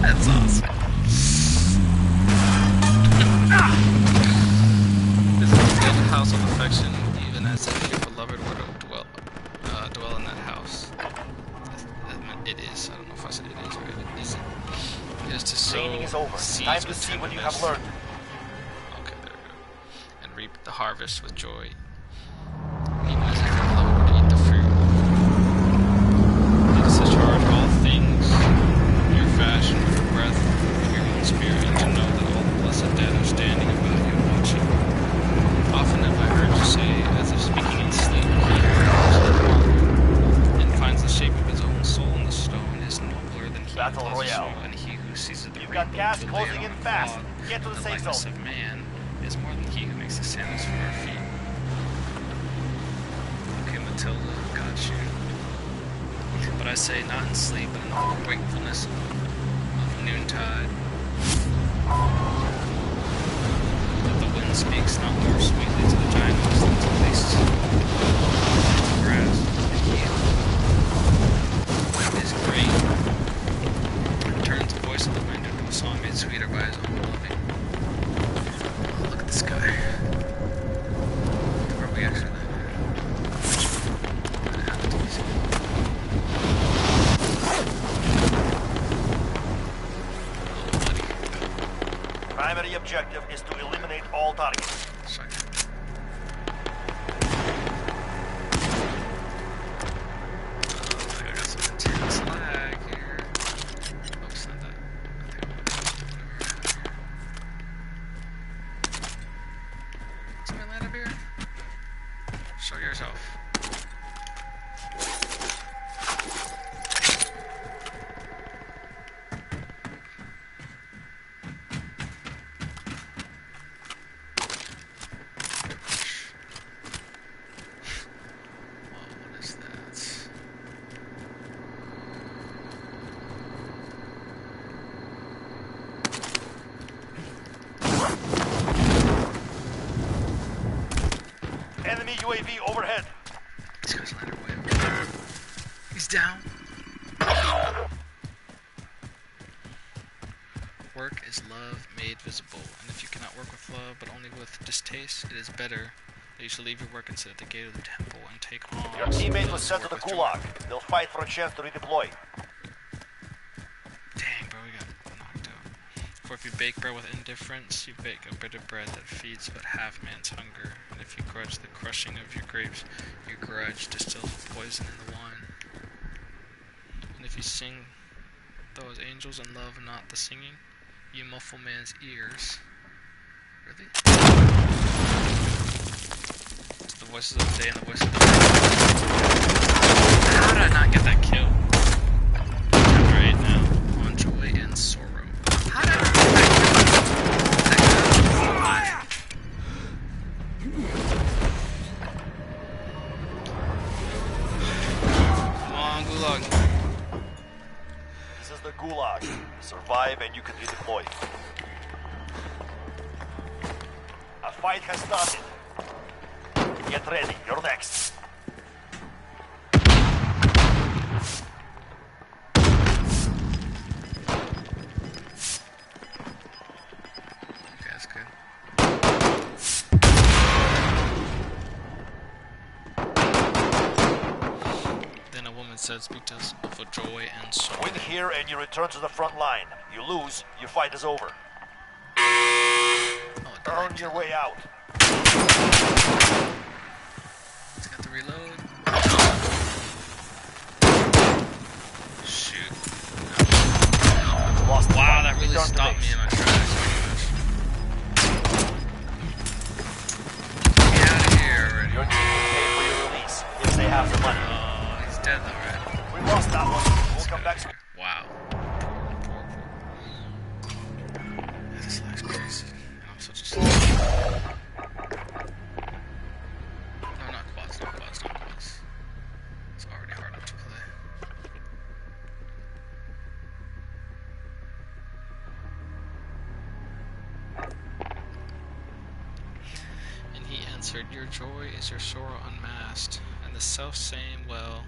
That's awesome. This is a good house of affection, even as if your beloved were to dwell in that house. It is. I don't know if I said it is or it isn't. It is to sow Training is over. seeds Time to with see what you tenderness. have learned. Okay, there we go. And reap the harvest with joy, even as if your beloved were to eat the fruit. Let us discharge all things, your fashion, your breath, of your own spirit, and to know that all the blessed dead are standing about you and watching. Often have I heard you say, as if speaking in sleep, he who comes to the Father, and finds the shape of his own soul in the stone is nobler than he Battle who does so, Royale. and he who seizes the You've got rainbow gas to lay it closing on in a fast. cloth, Get to the the safe likeness zone. of man is more than he who makes the sandals for our feet. Okay, Matilda, got you. But I say not in sleep, but in the wakefulness of noontide. That the wind speaks not more sweetly to the giant oaks than to the beasts of the grass. And he who is great and turns the voice of the wind into a song made sweeter by his own loving. Oh, look at this guy. Where are we actually living? Primary objective is to eliminate all targets. Sorry. I think I got some intense lag here. Oh, it's not that. I think I'm gonna Enemy UAV overhead. This guy's landed way over there. He's down. Work is love made visible, and if you cannot work with love but only with distaste, it is better that you should leave your work and sit at the gate of the temple and take arms. Your teammate was those sent who to the work with gulag. joy. They'll fight for a chance to redeploy. Dang, bro, we got knocked out. For if you bake bread with indifference, you bake a bitter bread that feeds but half man's hunger. And if you grudge the crushing of your grapes, your grudge distills poison in the wine. And if you sing those angels and love not the singing, you muffle man's ears. Really? It's the voices of the day and the voices of the night. How did I not get that kill? Chapter 8 now. On joy and sorrow. How did I not get that kill? Come on, Gulag. This is the gulag. Survive and you can redeploy. A fight has started. Get ready, you're next. Okay, that's good. Then a woman said, speak to us of joy and sorrow. Win here and you return to the front line. You lose, your fight is over. Oh, it Earn did. your way out. He's got to reload. Shoot. Lost the Wow, fight. that really Return to stopped me base. in my tracks. Get out of here already. Your team will pay for your release if they have the money. Oh, he's dead though, right? We lost that one. We'll come back soon. Wow. Poor. This life's crazy. I'm such a slow. No, not quads. It's already hard enough to play. And he answered, your joy is your sorrow unmasked, and the self-same well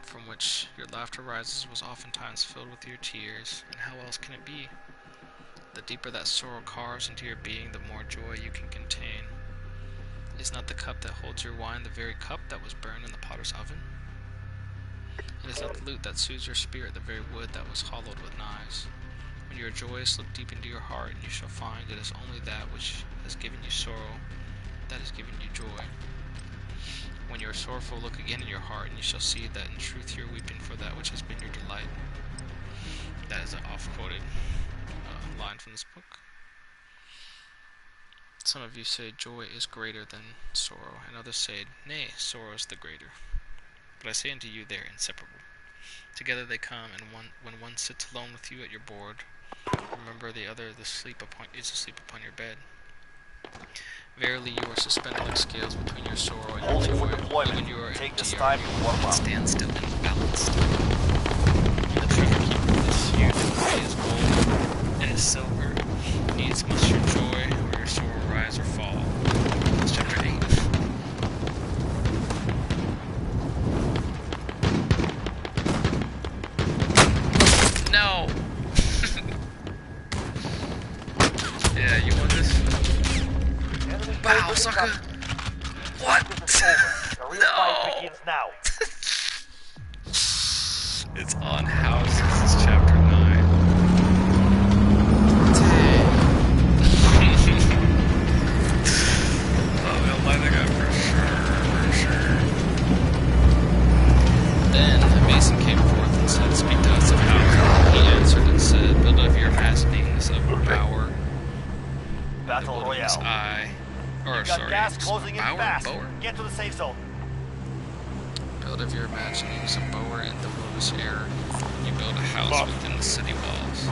from which your laughter rises was oftentimes filled with your tears, and how else can it be? The deeper that sorrow carves into your being, the more joy you can contain. Is not the cup that holds your wine the very cup that was burned in the potter's oven? And is not the lute that soothes your spirit the very wood that was hollowed with knives? When you are joyous, look deep into your heart, and you shall find it is only that which has given you sorrow that has given you joy. When you are sorrowful, look again in your heart, and you shall see that in truth you are weeping for that which has been your delight. That is an off-quoted line from this book. Some of you say joy is greater than sorrow, and others say, nay, sorrow is the greater. But I say unto you, they are inseparable. Together they come, and when one sits alone with you at your board, remember the other is asleep upon your bed. Verily you are suspended like scales between your sorrow and Holding your for joy. deployment. Even you are Take this empty, time to warm up. stand still and balanced. The treasure keeper of this youth is gold and is silver. Needs must your joy or your sorrow rise or fall. That's chapter 8. No! Yeah, you want this? Wow, sucker! What? The real fight begins now. It's on houses, it's chapter 9. Dang. Oh, we'll light that guy for sure. Then a mason came forth and said, speak to us of house. He answered and said, build of your imaginings of power. Battle Eye. Royale. Got gas closing in Bower, fast. Bower. Get to the safe zone. Build of your imaginings a bower in the wilderness air. You build a house within the city walls.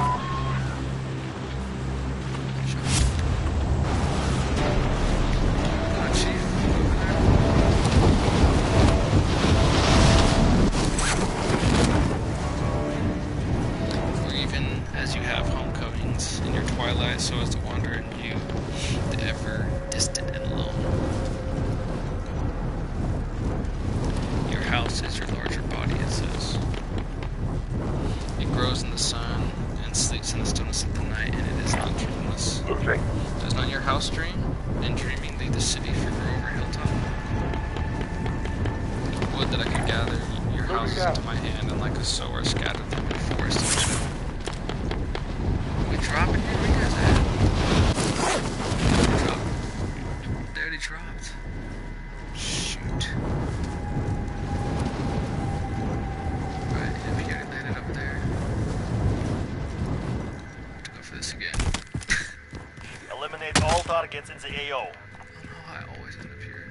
Come on, Chief. For even as you have homecomings in your twilight, so as to wander in you, the ever distant and lone. bodies as your larger body, it says. It grows in the sun and sleeps in the stillness of the night, and it is not dreamless. Moving. Does not your house dream? And dreaming lead the city from over hilltop? Would that I could gather your houses into my hand, and like a sower scatter them in forest and meadow. We dropping here? Where you guys at? There he dropped. Shoot. Right, yeah, we already landed up there. Have to go for this again. Eliminate all targets in the AO. I don't know how I always end up here.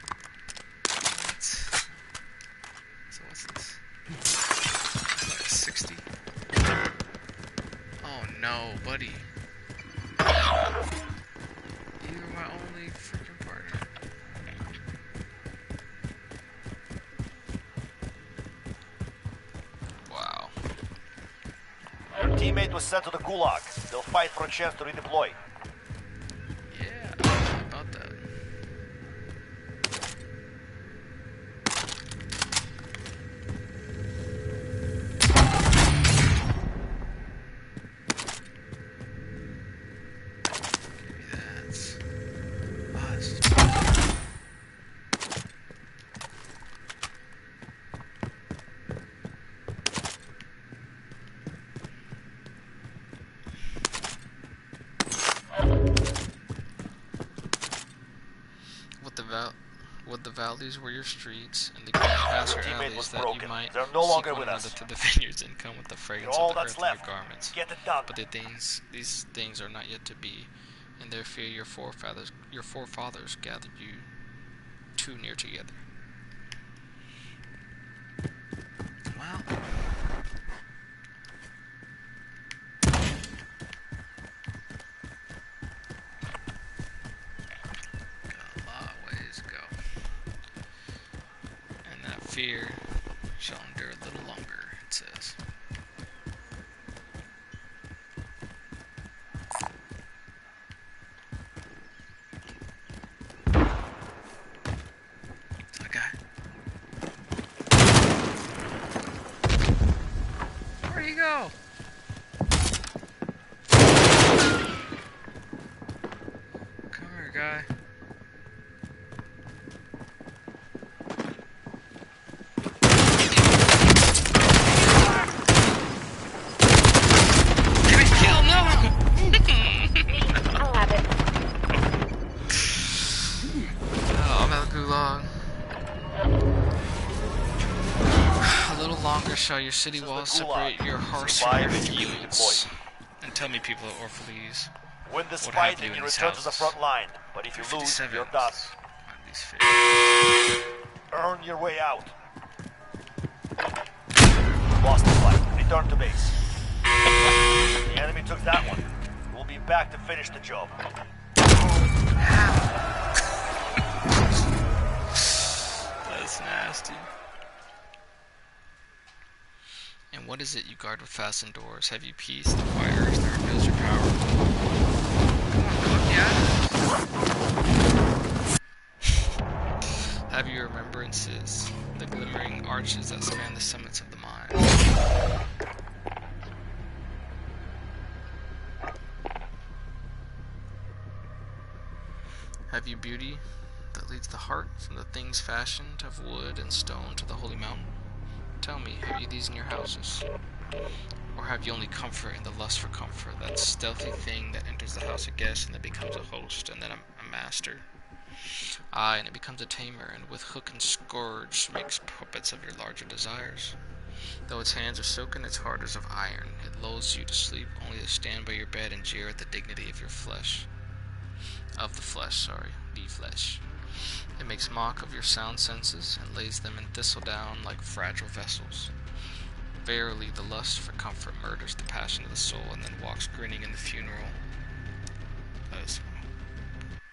What? So what's this? It's like 60. Oh no, buddy. You were my only freaking partner. Wow. Your teammate was sent to the Gulag. They'll fight for a chance to redeploy. Yeah, I don't know about that. Give me that. Ah, this is Would the valleys were your streets, and the green paths Your or teammate alleys was that broken. you might They're no seek longer one with another us. to the vineyards and come with the fragrance All of the that's earth in your left. garments. Get it done. But these things are not yet to be. In their fear your forefathers gathered you too near together. Well, got a lot of ways to go. And that fear shall endure a little longer, it says. Okay. Where'd he go? Come here, guy. Give me a kill, no! I'll have it. Oh, I'm at the gulag. A little longer shall your city This is walls the Gulag. separate your hearts Survive from your and you can feelings. deploy. And tell me, people at Orphalese, Win this What fight happened and in you these return to the houses? front line. But if you lose, 57. you're done. At least 50. Earn your way out. Lost the fight. Return to base. The enemy took that one. We'll be back to finish the job. That's nasty. And what is it you guard with fastened doors? Have you peace, the fires that reveals your power? Come on, yeah. Have you remembrances, the glimmering arches that span the summits of the mind? Have you beauty that leads the heart from the things fashioned of wood and stone to the holy mountain? Tell me, have you these in your houses? Or have you only comfort in the lust for comfort, that stealthy thing that enters the house a guest and then becomes a host and then a master? Aye, and it becomes a tamer, and with hook and scourge makes puppets of your larger desires. Though its hands are silken, its heart is of iron. It lulls you to sleep, only to stand by your bed and jeer at the dignity of your flesh. The flesh. It makes mock of your sound senses, and lays them in thistledown like fragile vessels. Verily, the lust for comfort murders the passion of the soul, and then walks grinning in the funeral. That is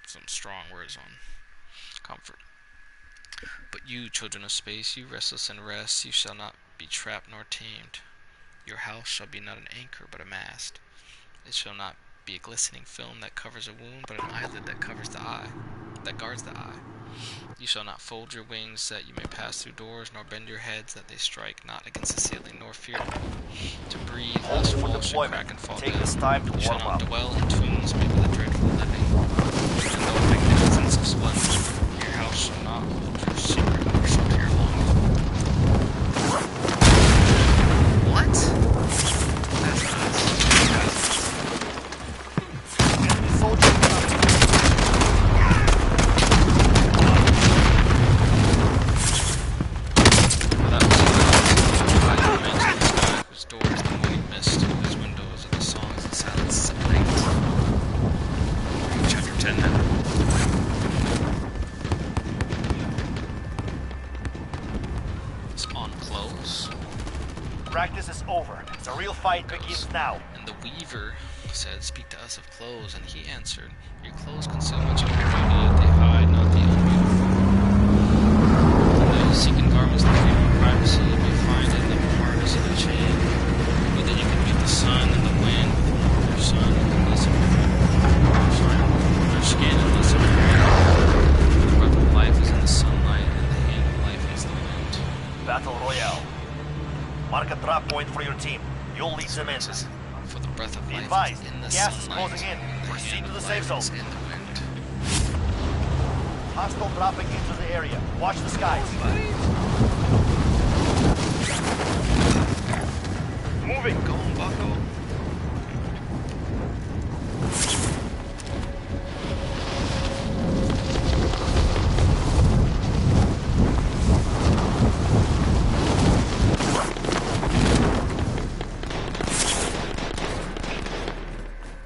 some strong words on comfort. But you, children of space, you restless in rest, you shall not be trapped nor tamed. Your house shall be not an anchor, but a mast. It shall not be a glistening film that covers a wound, but an eyelid that covers the eye, that guards the eye. You shall not fold your wings that you may pass through doors, nor bend your heads that they strike not against the ceiling, nor fear to breathe, lest For walls should deployment. crack and fall Take down. this time to You shall warm not up. dwell in tombs made with a dreadful living, and no magnificence of splendor. Your house shall not hold your secret nor shelter your longing. What? That's nuts. Enemy soldier incoming. Well, that was the I mentioned the sky whose doors, the morning mist, whose windows are the songs and silences of night. Chapter 10 now. It's on close. Practice is over. The real fight begins now. And the weaver said, "Speak to us of clothes." And he answered, "Your clothes conceal much of your beauty, yet they hide not the unbeautiful. And those seeking garments that freedom and privacy may find in them a harness and a chain. Would that you could meet the sun and the wind with your sun and listen with your skin and listen with your wind. The breath of life is in the sunlight, and the hand of life is the wind." Battle Royale. Mark a drop point for your team. You'll lead them in. For the breath of Be life advised, is in the gas is sunlight, closing in. the Proceed hand to the of safe life is zone. in the wind. Hostile dropping into the area. Watch the skies. Moving, go on, Bucko.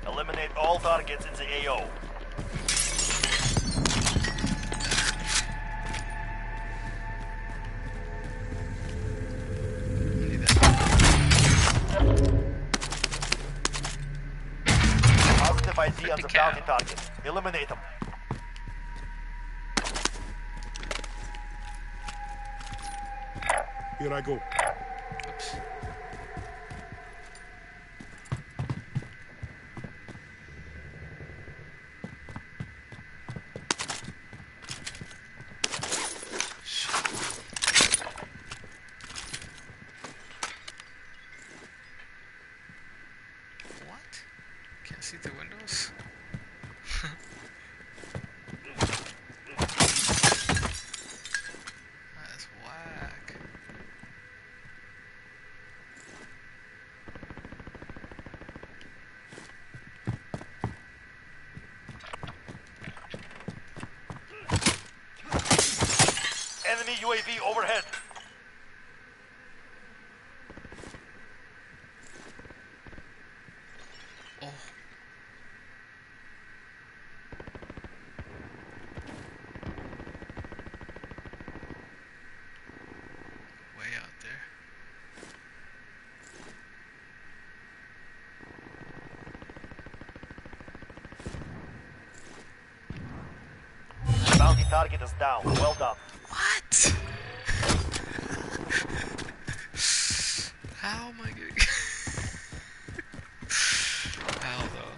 Eliminate all targets in the AO. Need that. Positive ID on the cow. bounty target. Eliminate them. Here I go. Oops. What? Can't see through windows? That's whack. Enemy UAV overhead. Oh. Way out there. Bounty target is down. Well done. What? How am I getting... How though?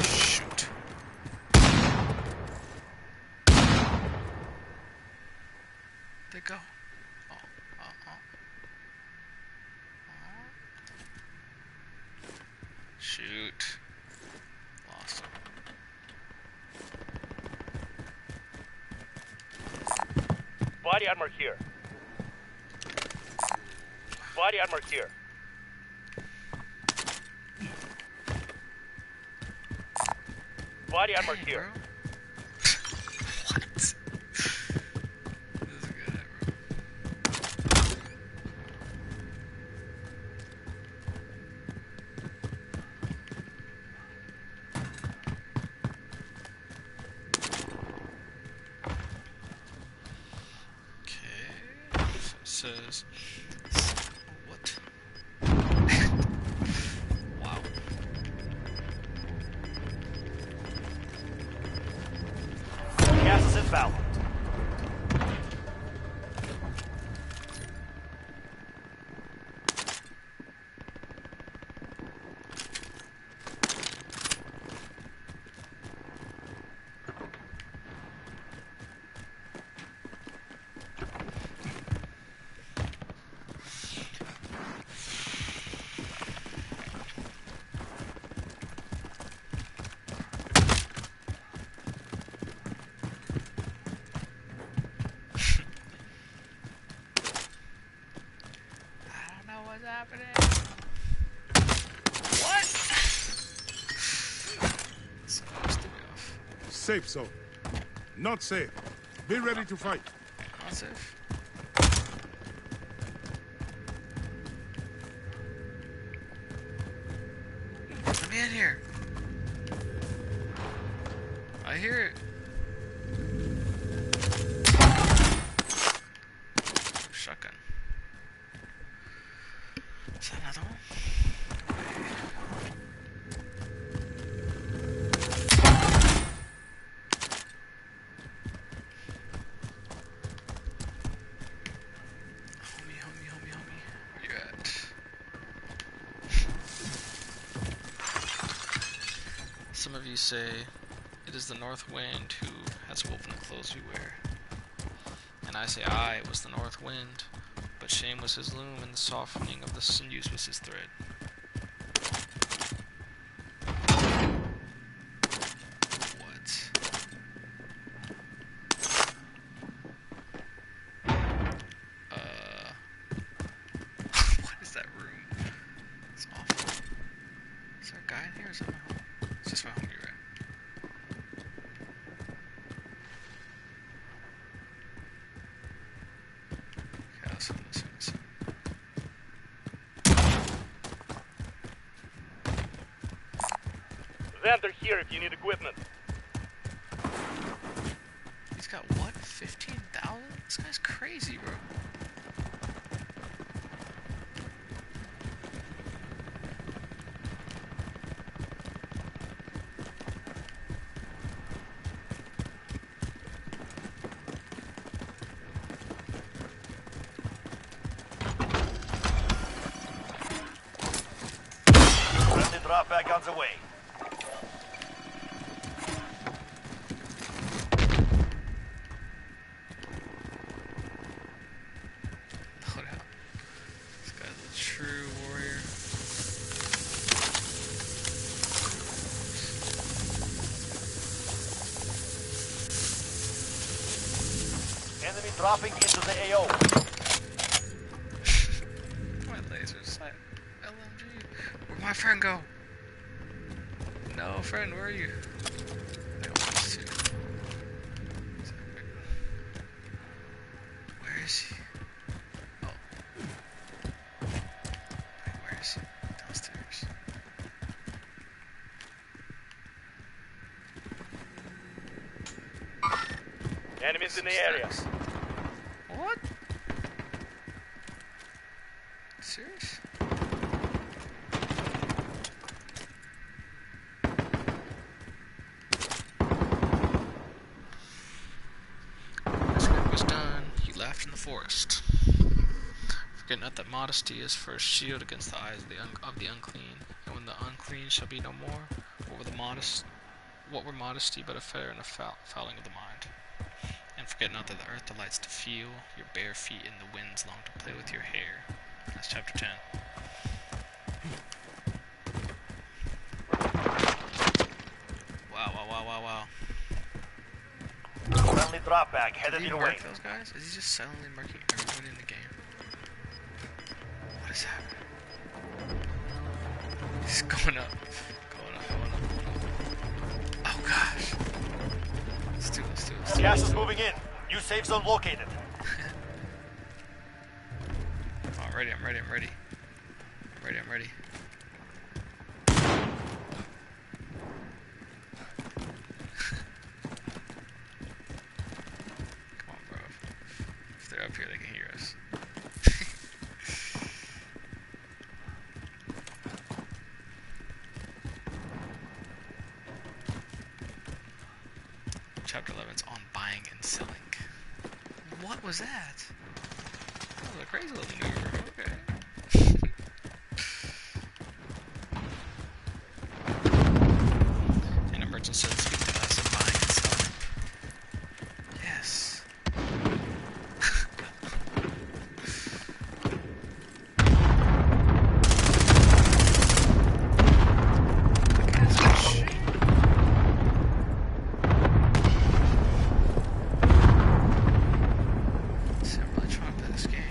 Shoot. They go. Oh, shoot. Lost him. Body armor here. Body armor here. Body armor Dang, here. bro. What? This is a good, bro. Okay. So it says. What? Wow. is happening? What? So threw me off. Safe zone. Not safe. Be ready to fight. Not safe. Let me in here. I hear it. Shotgun. Is that another one? Homie. Where you at? Some of you say it is the north wind who has woven the clothes we wear. And I say it was the north wind, but shame was his loom and the softening of the sinews was his thread. What? What is that room? It's awful. Is there a guy in here or is that my home? It's just my home, you're right. Okay, let's find this. Xander here if you need equipment. He's got what? 15,000? This guy's crazy, bro. Friendly drop back on the way. Load out. This guy's a true warrior. Enemy dropping into the AO. My laser sight. LMG. Where'd my friend go? No, friend, where are you? No, it's too. Where is he? Oh. Wait, where is he? Downstairs. Enemies in the area. What? Serious? His work was done. He laughed in the forest. Forget not that modesty is for a shield against the eyes of the unclean. And when the unclean shall be no more, what were modesty but a fetter and a fouling of the mind? And forget not that the earth delights to feel your bare feet, and the winds long to play with your hair. That's chapter 10. Wow. Friendly drop back headed Did he your mark way. those guys? Is he just silently marking everybody in the game? What is happening? He's going up. Oh gosh. Let's do it. Gas is moving in. New safe zone located. I'm ready. Come on, bro. If they're up here, they can hear us. Chapter 11's on buying and selling. What was that? That was a crazy little maneuver. Okay. And a merchant said, speak to us of buying and selling. Yes. That's my shit. See, I'm really trying to play this game.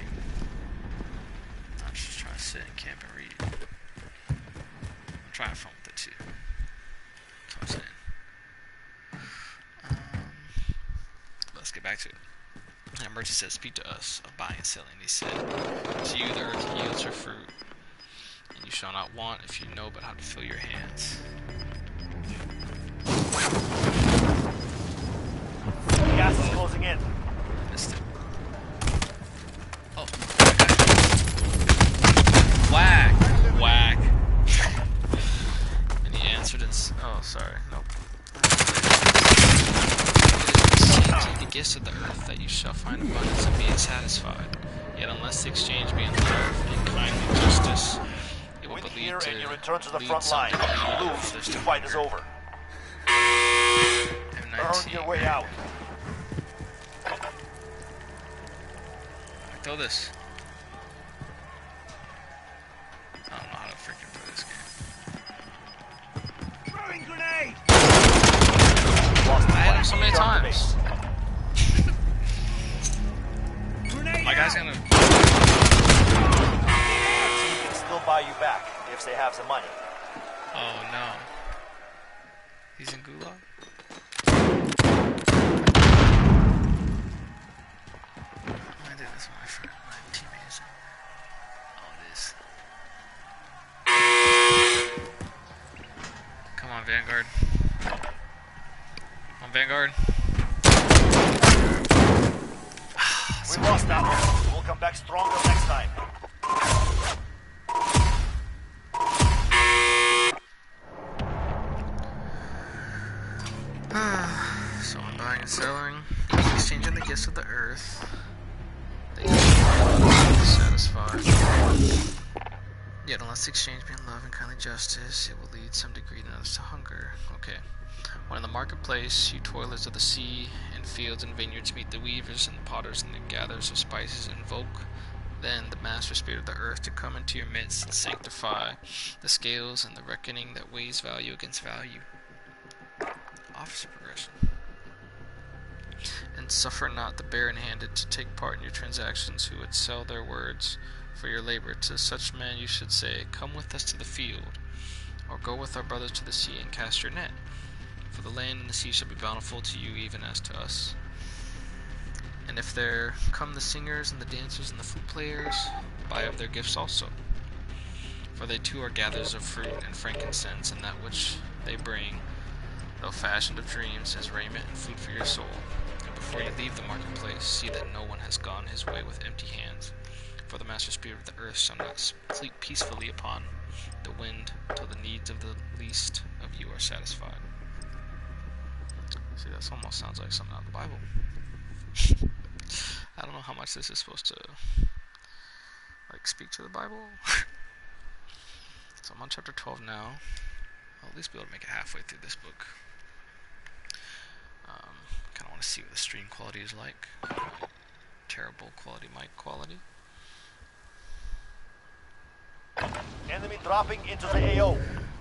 back to it. And merchant said, speak to us of buying and selling. He said, to you the earth yields her fruit, and you shall not want if you know but how to fill your hands. Gas is closing in. Missed it. Oh, whack, whack. And he answered and oh, sorry, nope. It is the gifts of the earth that you shall find abundance and be satisfied. Yet unless the exchange be in love and kindly justice, it will Win lead here to and you return to the lead front line. something If you to lose, thirst the and fight is hunger. over. M19. Earn your way out. Throw this. I don't know how to freaking play this game. Throwing grenade! Lost the I hit him flag. so many Return to times. base. Grenade My guy's out! gonna. Team can still buy you back if they have some money. Oh no. He's in gulag? I did this with my friend, my teammates. Oh, it is. Come on, Vanguard. Come on, Vanguard. We lost that one. We'll come back stronger next time. So I'm buying and selling, exchanging the gifts of the earth. They be satisfied. Yet unless the exchange be in love and kindly justice, it will lead some degree and others to hunger. Okay. When in the marketplace, you toilers of the sea, and fields and vineyards meet the weavers and the potters and the gatherers of spices invoke then the master spirit of the earth to come into your midst and sanctify the scales and the reckoning that weighs value against value. Officer progression. And suffer not the barren-handed to take part in your transactions who would sell their words for your labor. To such men you should say, come with us to the field, or go with our brothers to the sea and cast your net. For the land and the sea shall be bountiful to you even as to us. And if there come the singers and the dancers and the flute players, buy of their gifts also. For they too are gatherers of fruit and frankincense, and that which they bring, though fashioned of dreams, is raiment and food for your soul. And before you leave the marketplace, see that no one has gone his way with empty hands. For the master spirit of the earth shall not sleep peacefully upon the wind till the needs of the least of you are satisfied. See, that almost sounds like something out of the Bible. I don't know how much this is supposed to like speak to the Bible. So I'm on chapter 12 now. I'll at least be able to make it halfway through this book. Kind of want to see what the stream quality is like. Terrible quality mic quality. Enemy dropping into the AO.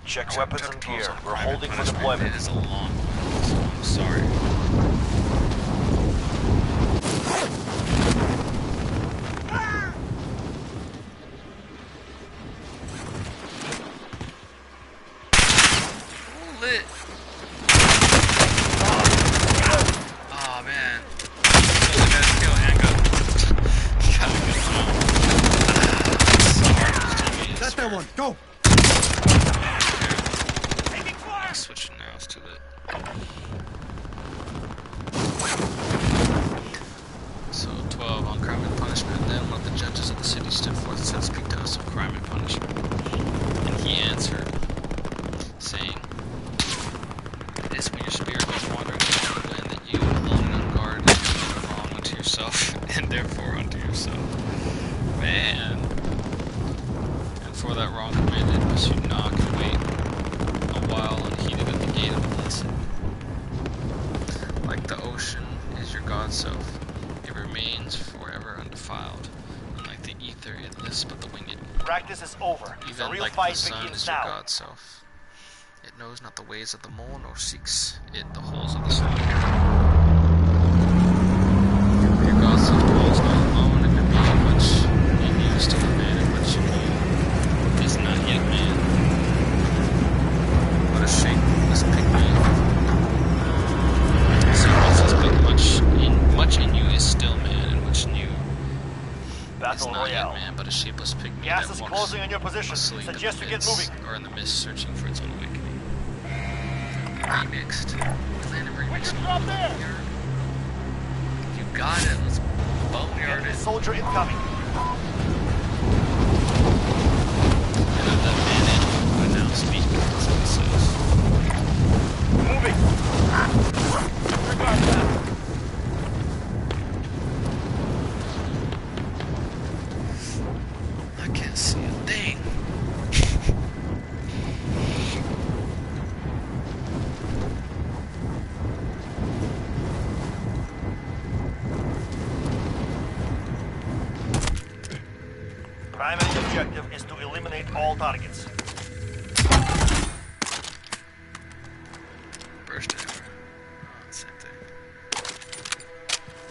Check weapons and gear. We're holding for deployment. It is a long one, so I'm sorry. Ooh, lit. Oh man. Kill the guy's kill and go. Gotta get him out. So hard to just tell me. Got that one. Go. I'm switching now, it's too late. So 12 on crime and punishment. Then one of the judges of the city stood forth and said, speak to us of crime and punishment. And he answered, saying, it is when your spirit was wandering along the land that you, alone and unguarded, did wrong unto yourself, and therefore unto yourself. Man. And for that wrong committed must you knock and wait a while unheeded at the gate of the blessed. Like the ocean is your God self, it remains forever undefiled, and like the ether it lists but the winged. Practice is over. The Even real like the fight sun begins is your now. God self. It knows not the ways of the mole, nor seeks it the holes of the serpent. Your God self dwells not alone, and your being much in you still a man, and much in you is not yet man, but a shapeless pygmy. So also speak much in Battle not Royale. yet man, but a shapeless pygmy Gas that is walks closing on your position. asleep Suggest you in the get mist, moving. or in the mist searching for its own awakening. Remixed. Plan and remix. Drop there. You got it. Let's boneyard Enemy it. soldier incoming. And I'm that man in by now speaking to this episode. Moving. Disregard that. I can't see a thing. Primary objective is to eliminate all targets. Burst it. Oh, same thing.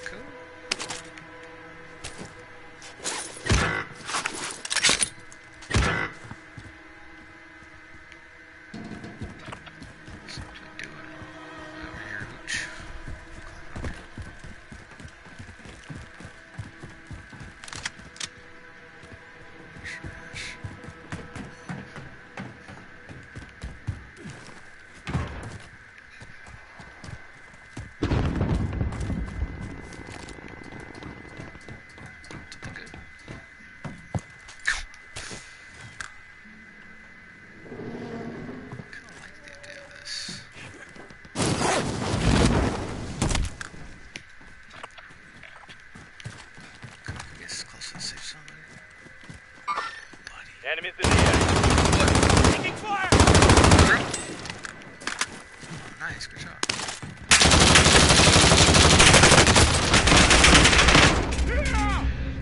Cool. What's it doing over here, hooch? Trash. To the good. Kinda like the idea of this. I guess it's close to the safe zone. Buddy. Enemies in the air. Taking fire! Oh, nice, good job.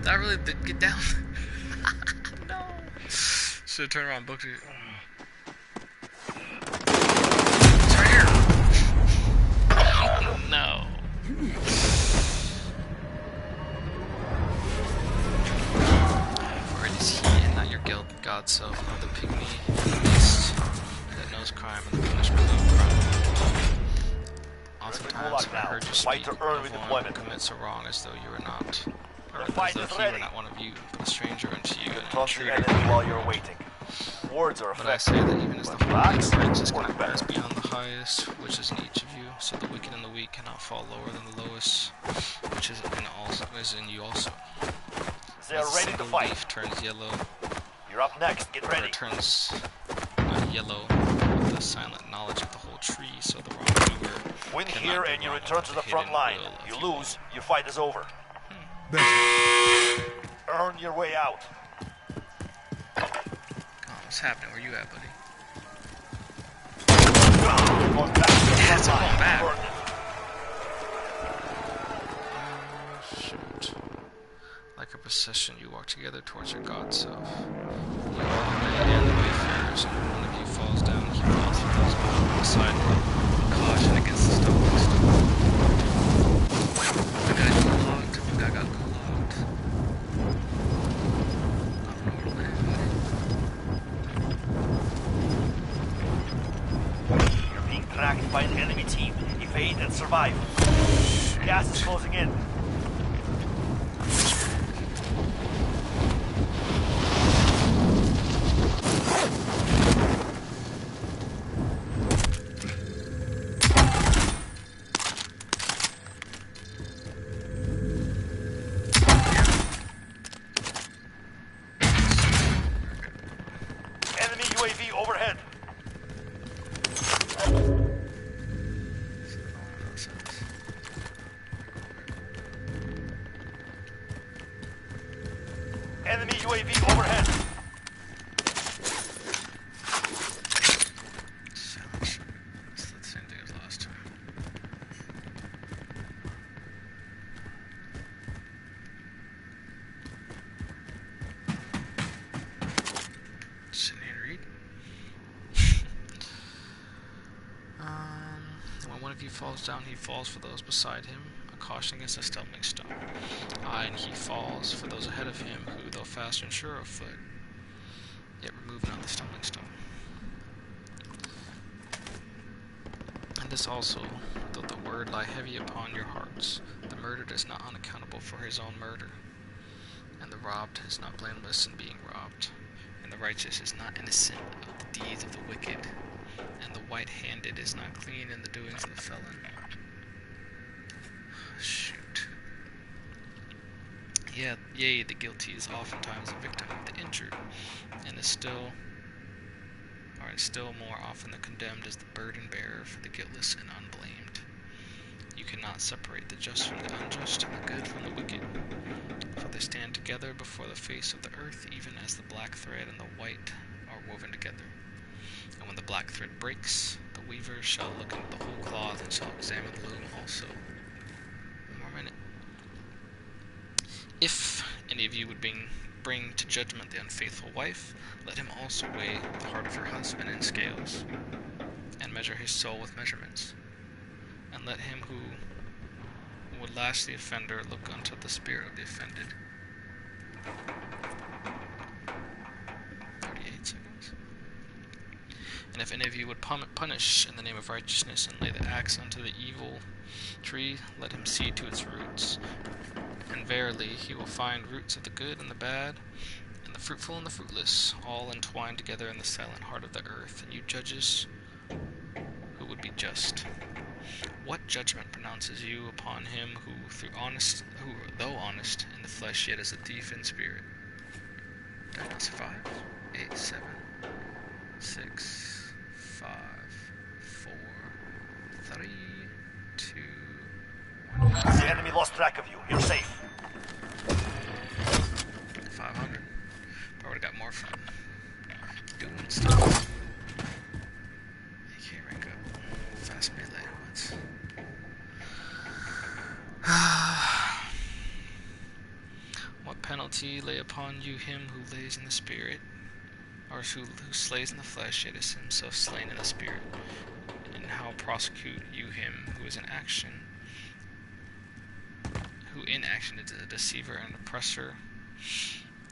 That really did get down. No. Should have turned around and booked it. It's right here. No. For it is he and not your god self, nor the pygmy beast that knows crime and the punishment of crime. Oftentimes I heard you Fight speak to earn of with one who deployment. commits a wrong as though you were not, or The as fight though is he ready. were not one of you, but a stranger unto you, and an Taunt the intruder. enemy while you're waiting. Words are But I effective. say that even as the But holy and facts the righteous work cannot better. rise beyond the highest, which is in each of you, so the wicked and the weak cannot fall lower than the lowest, which is in you also. They are As a ready to single fight. leaf turns yellow, You're up next. Get or ready. it turns yellow with the silent knowledge of the whole tree, so the wrongdoer Win cannot here go and you wrong return with to the hidden front line. will of You evil. lose, your fight is over. That's Earn your way out. Oh, what's happening? Where you at, buddy? Going back to the Yes, front I'm going line. back. Burn it. Oh, shoot. Like a procession, you walk together towards your god self. You are the way and the wayfarers, and when one of you falls down, he falls with those beside him. Caution against the stumbling stone. I got locked. I got locked. I don't know where to land. You're being tracked by an enemy team. Evade and survive. Gas is closing in. Enemy UAV overhead. Enemy UAV overhead. Sounds. It's the same thing as last time. Sitting here reading. When one of you falls down, he falls for those beside him. A caution against a stumbling stone. Aye, and he falls for those ahead of him, who, though fast and sure of foot, yet remove not the stumbling stone. And this also, though the word lie heavy upon your hearts, the murdered is not unaccountable for his own murder, and the robbed is not blameless in being robbed, and the righteous is not innocent of the deeds of the wicked, and the white-handed is not clean in the doings of the felon. Shoot. Yeah, yea, the guilty is oftentimes a victim of the injured, and is still more often the condemned is the burden bearer for the guiltless and unblamed. You cannot separate the just from the unjust, and the good from the wicked, for they stand together before the face of the earth, even as the black thread and the white are woven together. And when the black thread breaks, the weaver shall look into the whole cloth and shall examine the loom also. One more minute. If any of you would bring to judgment the unfaithful wife, let him also weigh the heart of her husband in scales, and measure his soul with measurements. And let him who would lash the offender look unto the spirit of the offended. 38 seconds. And if any of you would punish in the name of righteousness, and lay the axe unto the evil tree, let him see to its roots. And verily he will find roots of the good and the bad, and the fruitful and the fruitless, all entwined together in the silent heart of the earth. And you judges, who would be just, what judgment pronounces you upon him who, though honest in the flesh, yet is a thief in spirit? Did I not survive? 8, 7, 6, 5, 4, 3, 2, 1. The enemy lost track of you. You're safe. 500. Probably got more from doing stuff. AK rank up. Fast melee. What penalty lay upon you him who lays in the spirit, or who slays in the flesh, yet is himself slain in the spirit? And how prosecute you him who is in action, who in action is a deceiver and oppressor,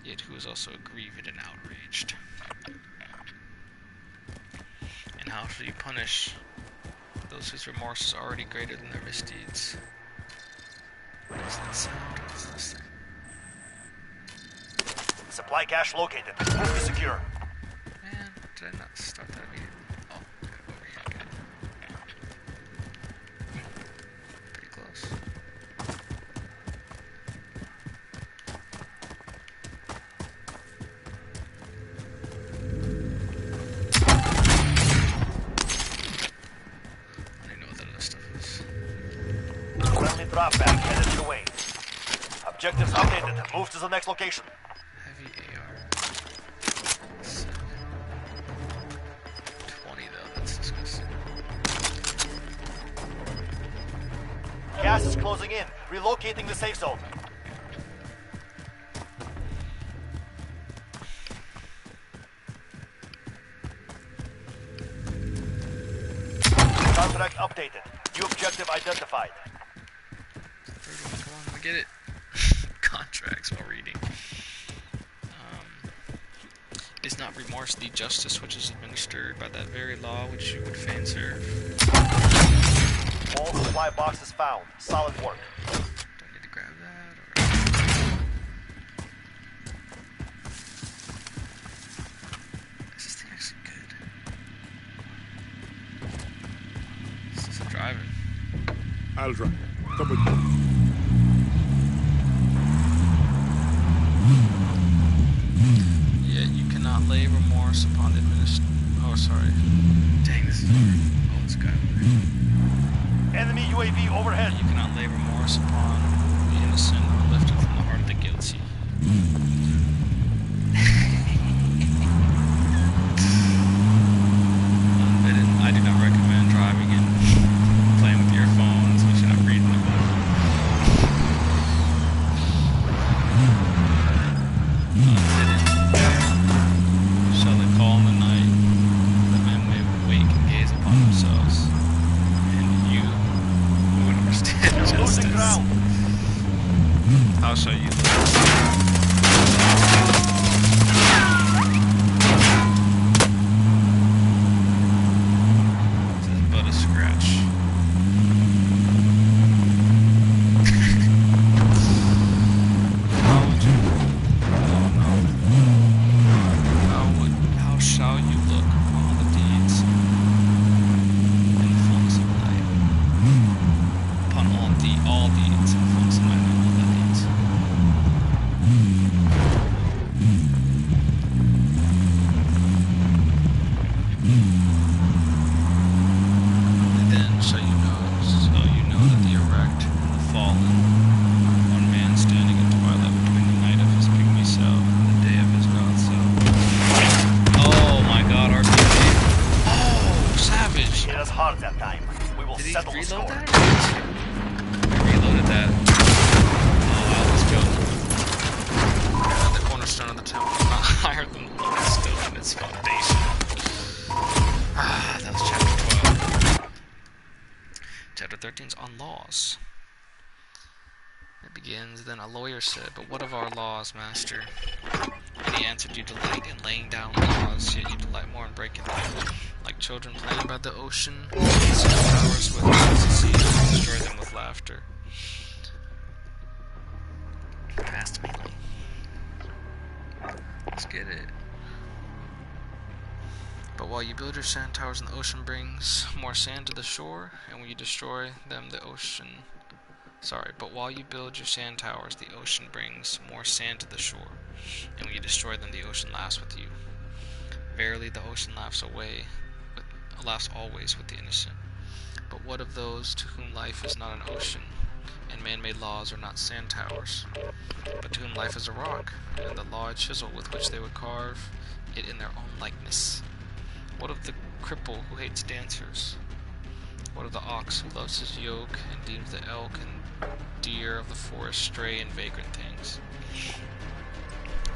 yet who is also aggrieved and outraged? And how shall you punish those whose remorse is already greater than their misdeeds? What does that sound? What is this thing? Supply cache located. Move to secure. Man, did I not start that immediately? Oh, okay, over here again. Pretty close. I don't know what that other stuff is. Friendly drop back headed your way. Objectives updated. Move to the next location. Heavy AR. 20 though, that's disgusting. Gas is closing in. Relocating the safe zone. Contract updated. New objective identified. 31, come on, let me get it. Contracts while reading. Is not remorse the justice which is administered by that very law which you would fain serve? All supply boxes found. Solid work. Do I need to grab that, or...? Is this thing actually good? This isn't driving. I'll drive. Come with me. Yet you cannot lay remorse upon the Oh, sorry. Dang, this is over. Oh, this guy over there. Enemy UAV overhead. You cannot lay remorse upon the innocent or lift it from the heart of the guilty. I do not recommend driving and playing with your phone, especially not reading the book. Shall they call in the night, that men may wake and gaze upon themselves, and you who would understand Losing justice, ground. how shall you live? This is but a scratch. How would you will reload score. that? I reloaded that. Oh wow, let's go. The cornerstone of the temple is not higher than the Lord still in its foundation. Ah, that was chapter 12. Chapter 13 is on laws. It begins, then a lawyer said, "But what of our laws, master?" And he answered, "You delight in laying down laws, yet you delight more in breaking them. Like children playing by the ocean, seek flowers with ecstasy, and destroy them with laughter." Fast melee. Let's get it. But while you build your sand towers and the ocean brings more sand to the shore, and when you destroy them, the ocean... but while you build your sand towers, the ocean brings more sand to the shore, and when you destroy them, the ocean laughs with you. Verily, the ocean laughs always with the innocent. But what of those to whom life is not an ocean, and man-made laws are not sand towers, but to whom life is a rock, and the law a chisel with which they would carve it in their own likeness? What of the cripple who hates dancers? What of the ox who loves his yoke, and deems the elk and deer of the forest stray and vagrant things?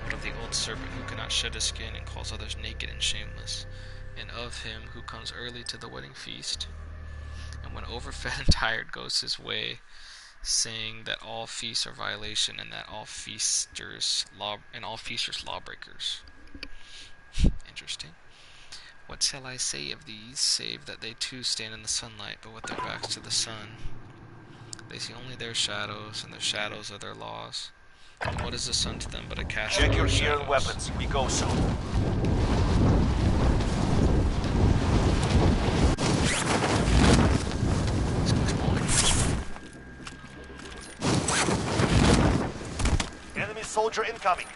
What of the old serpent who cannot shed his skin and calls others naked and shameless? And of him who comes early to the wedding feast, and when overfed and tired goes his way, saying that all feasts are violation, and that all feasters lawbreakers. Interesting. What shall I say of these, save that they too stand in the sunlight, but with their backs to the sun? They see only their shadows, and their shadows are their laws. And what is the sun to them but a castle Check your of gear shadows? and weapons. We go soon. Enemy soldier incoming.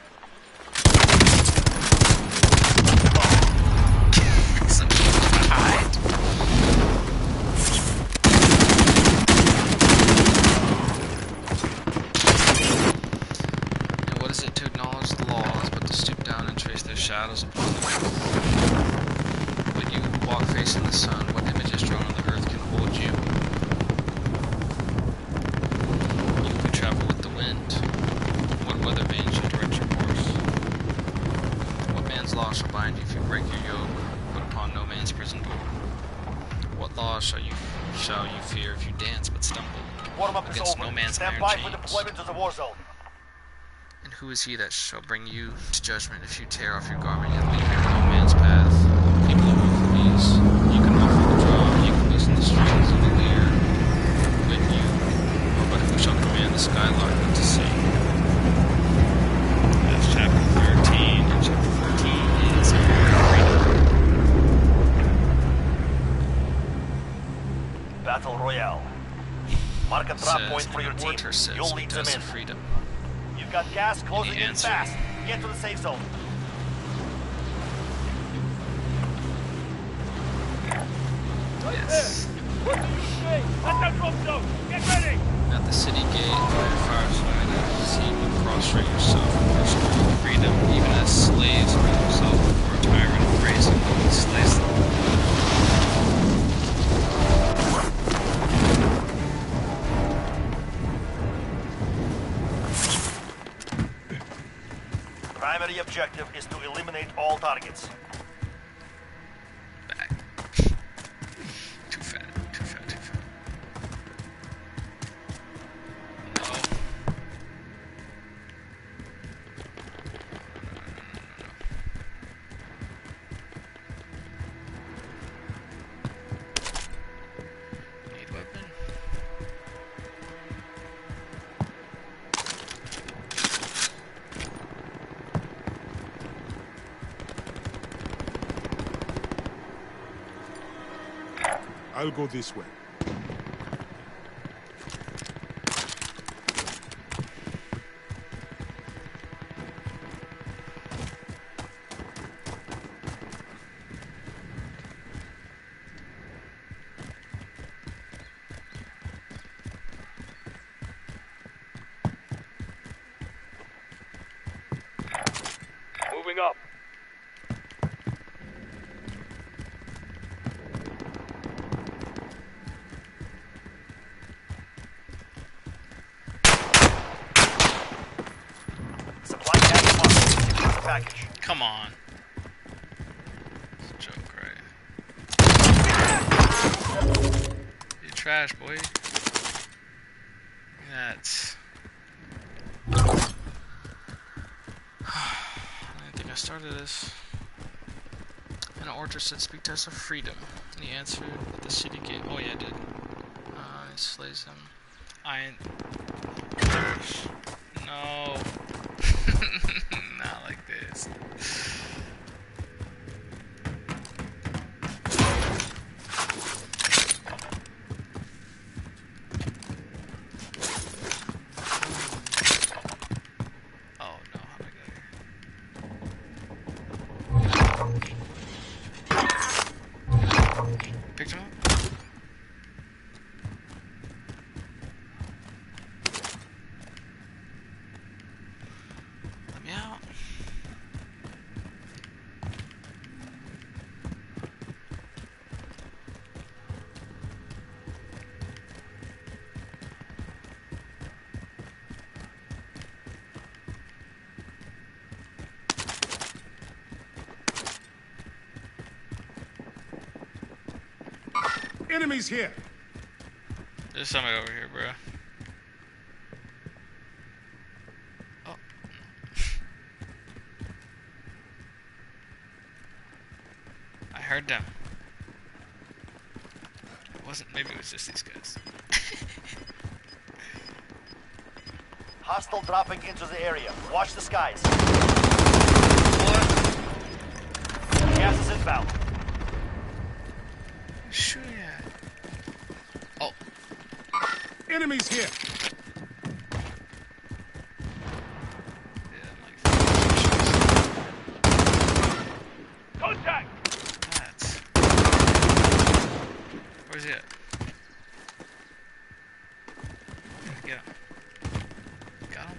And what is it to acknowledge the laws but to stoop down and trace their shadows upon the earth? When you walk facing the sun, what images drawn on the earth can hold you? You who travel with the wind, what weather vane shall direct your course? What man's law shall bind you if you break your yoke, but upon no man's prison door? What law shall you fear if you dance but stumble? Warm-up is Against over. no man's Stand iron by for chains. deployment to the war zone. And who is he that shall bring you to judgment if you tear off your garment and leave your no man's path? People of Euphrates, you can offer the drum, you can loosen the strings of the lyre, but who shall command the skylark what to sing? That's chapter 13, and chapter 14 is freedom. Battle Royale. Mark a drop point for your team. Orator says, You'll lead them "Dust in. of freedom." You've got gas closing in answer? fast. Get to the safe zone. Yes. What do you see? That's our drop zone. Get ready. At the city gate, by a fireside, see you prostrate yourself and worship your freedom, even as slaves throw themselves before a tyrant, praising him who slays them. Primary objective is to eliminate all targets. Back. Too fat, too fat, too fat. No. Need weapon? I'll go this way. Moving up. package. Come on. It's a joke, right? You trash, boy. That's... I think I started this. An orchard said, speak to us of freedom. And he answered that the city gave... Oh yeah, I did. He slays him. No. Not like this. Oh no, how do I get here? Picked him up? Let me out. Enemies here. There's somebody over here, bro. Oh. I heard them. It wasn't, maybe it was just these guys. Hostile dropping into the area. Watch the skies. What? Gas is inbound. Shoot at. Oh. Enemies here. Yeah, I'm like... Contact! That's... Where's he at? Get him. Got him?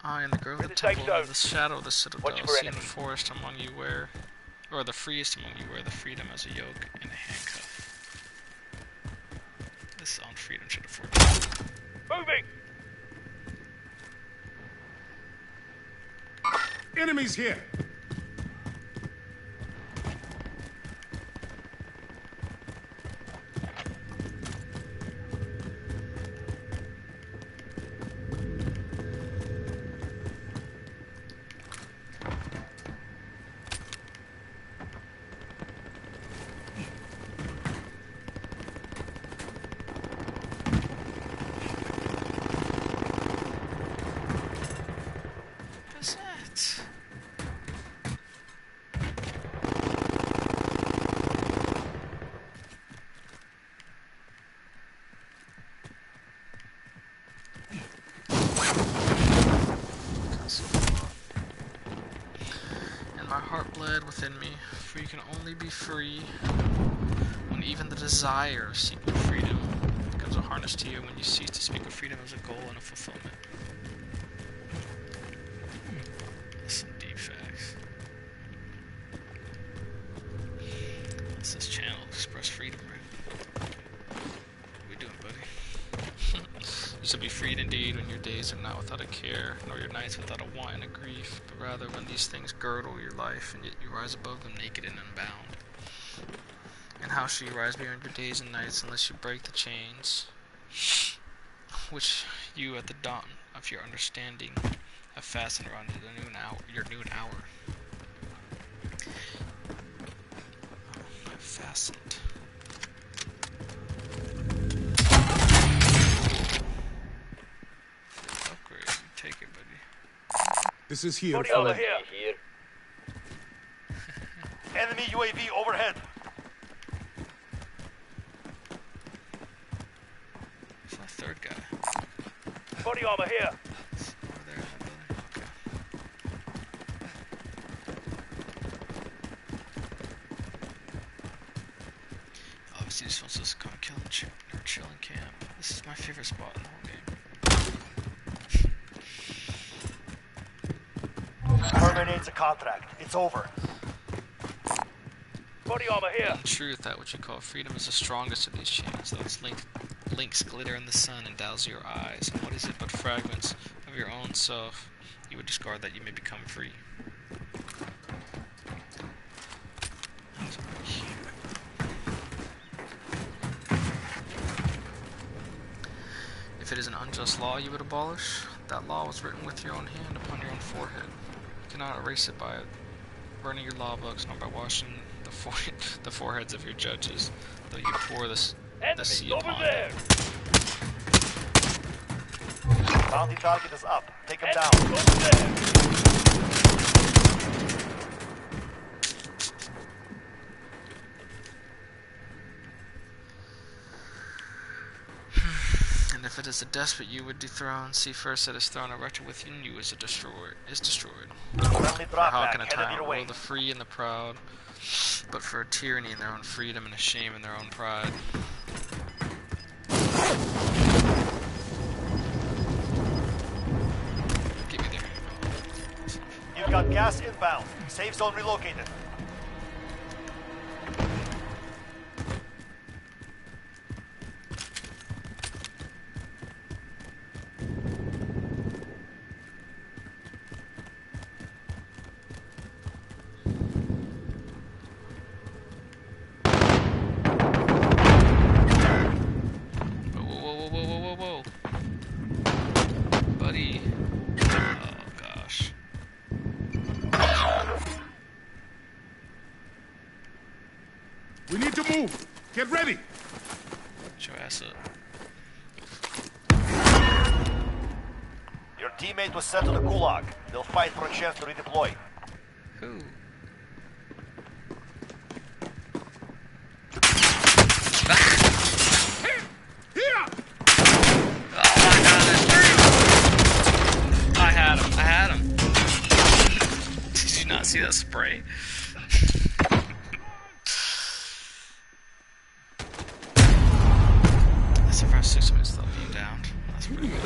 I in the grove of the the safe temple, of zone. the shadow of the citadel, Watch for see in the enemies. forest among you wear, or the freest among you wear the freedom as a yoke and a handcuff. This on freedom should afford it. Moving! Enemies here. What's that? And my heart bled within me, for you can only be free when even the desire of seeking freedom becomes a harness to you, when you cease to speak of freedom as a goal and a fulfillment. That's some deep facts. That's this channel, Express Freedom, right? What we doing, buddy? You shall be freed indeed when your days are not without a care, nor your nights without a want and a grief, but rather when these things girdle your life, and yet you rise above them naked and unbound. And how shall you rise beyond your days and nights unless you break the chains which you at the dawn of your understanding have fastened around the noon hour, your noon hour? Have fastened. Upgrade, take it, buddy. This is here. Body armor here. Enemy UAV overhead. It's that third guy. Body armor here. Over there, that building. Okay. Obviously, this wants us to come kill and chill in camp. This is my favorite spot in the whole game. terminates the contract. It's over. Body armor here. In truth, that which you call freedom is the strongest of these chains, though its links glitter in the sun and dazzle your eyes. And what is it but fragments of your own self you would discard that you may become free? If it is an unjust law you would abolish, that law was written with your own hand upon your own forehead. You cannot erase it by burning your law books, nor by washing the foreheads of your judges, though you pour the sea Over upon there. them. Bounty target is up. Take him down. Over there. And if it is a despot you would dethrone, see first that his throne erected within you is destroyed. Friendly For drop how back. can a Headed tyrant your way. rule the free and the proud, but for a tyranny in their own freedom and a shame in their own pride? Get me there. You've got gas inbound. Safe zone relocated. Whoa. Buddy. Oh, gosh. We need to move. Get ready. Get your ass up. Your teammate was sent to the gulag. They'll fight for a chance to redeploy. Who? Here! I had him. Did you not see that spray? That's the first 6 minutes they'll be down. That's pretty good.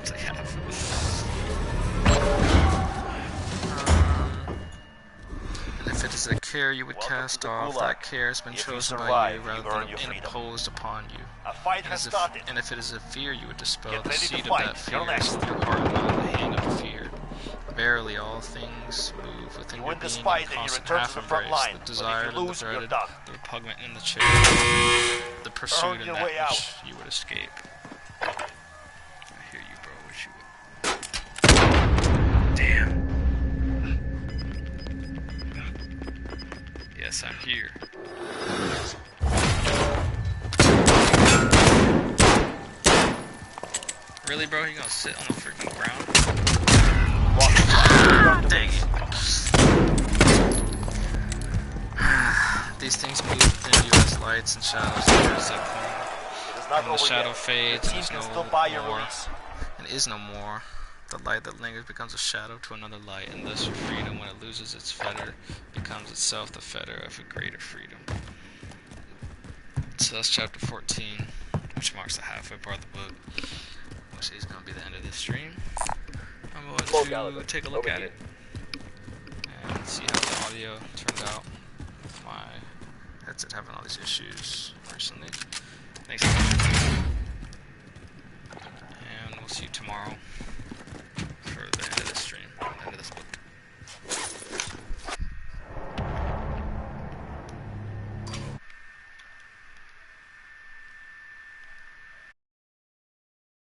They have. And if it is a care you would Welcome cast to the off, Gulag. that care has been If you chosen by survive, you you rather earn than your freedom. imposed upon you. A fight has started. And if it is a fear you would dispel, Get the ready to seed of fight. that fear You're is next. in your heart, not in the hand of the fear. Verily, all things move within You your win this being fight in and you constant return to half the front embrace, line. the But desired if you and lose, the you're dreaded, done. the repugnant and the chased, the pursuit Earn and your that way which out. you would escape. I hear you, bro. Wish you would. Damn. Yes, I'm here. Really, bro? You gonna sit on the freaking ground? Dang it. These things move within you as lights and shadows. It is not When the over shadow yet. fades Your and team is can no still buy your more, release. and is no more, the light that lingers becomes a shadow to another light, and thus your freedom, when it loses its fetter, becomes itself the fetter of a greater freedom. So that's chapter 14, which marks the halfway part of the book, which is going to be the end of this stream. I'm going to take a look at it and see how the audio turned out. My headset having all these issues recently. Thanks for watching, and we'll see you tomorrow for the end of this stream, the end of this book.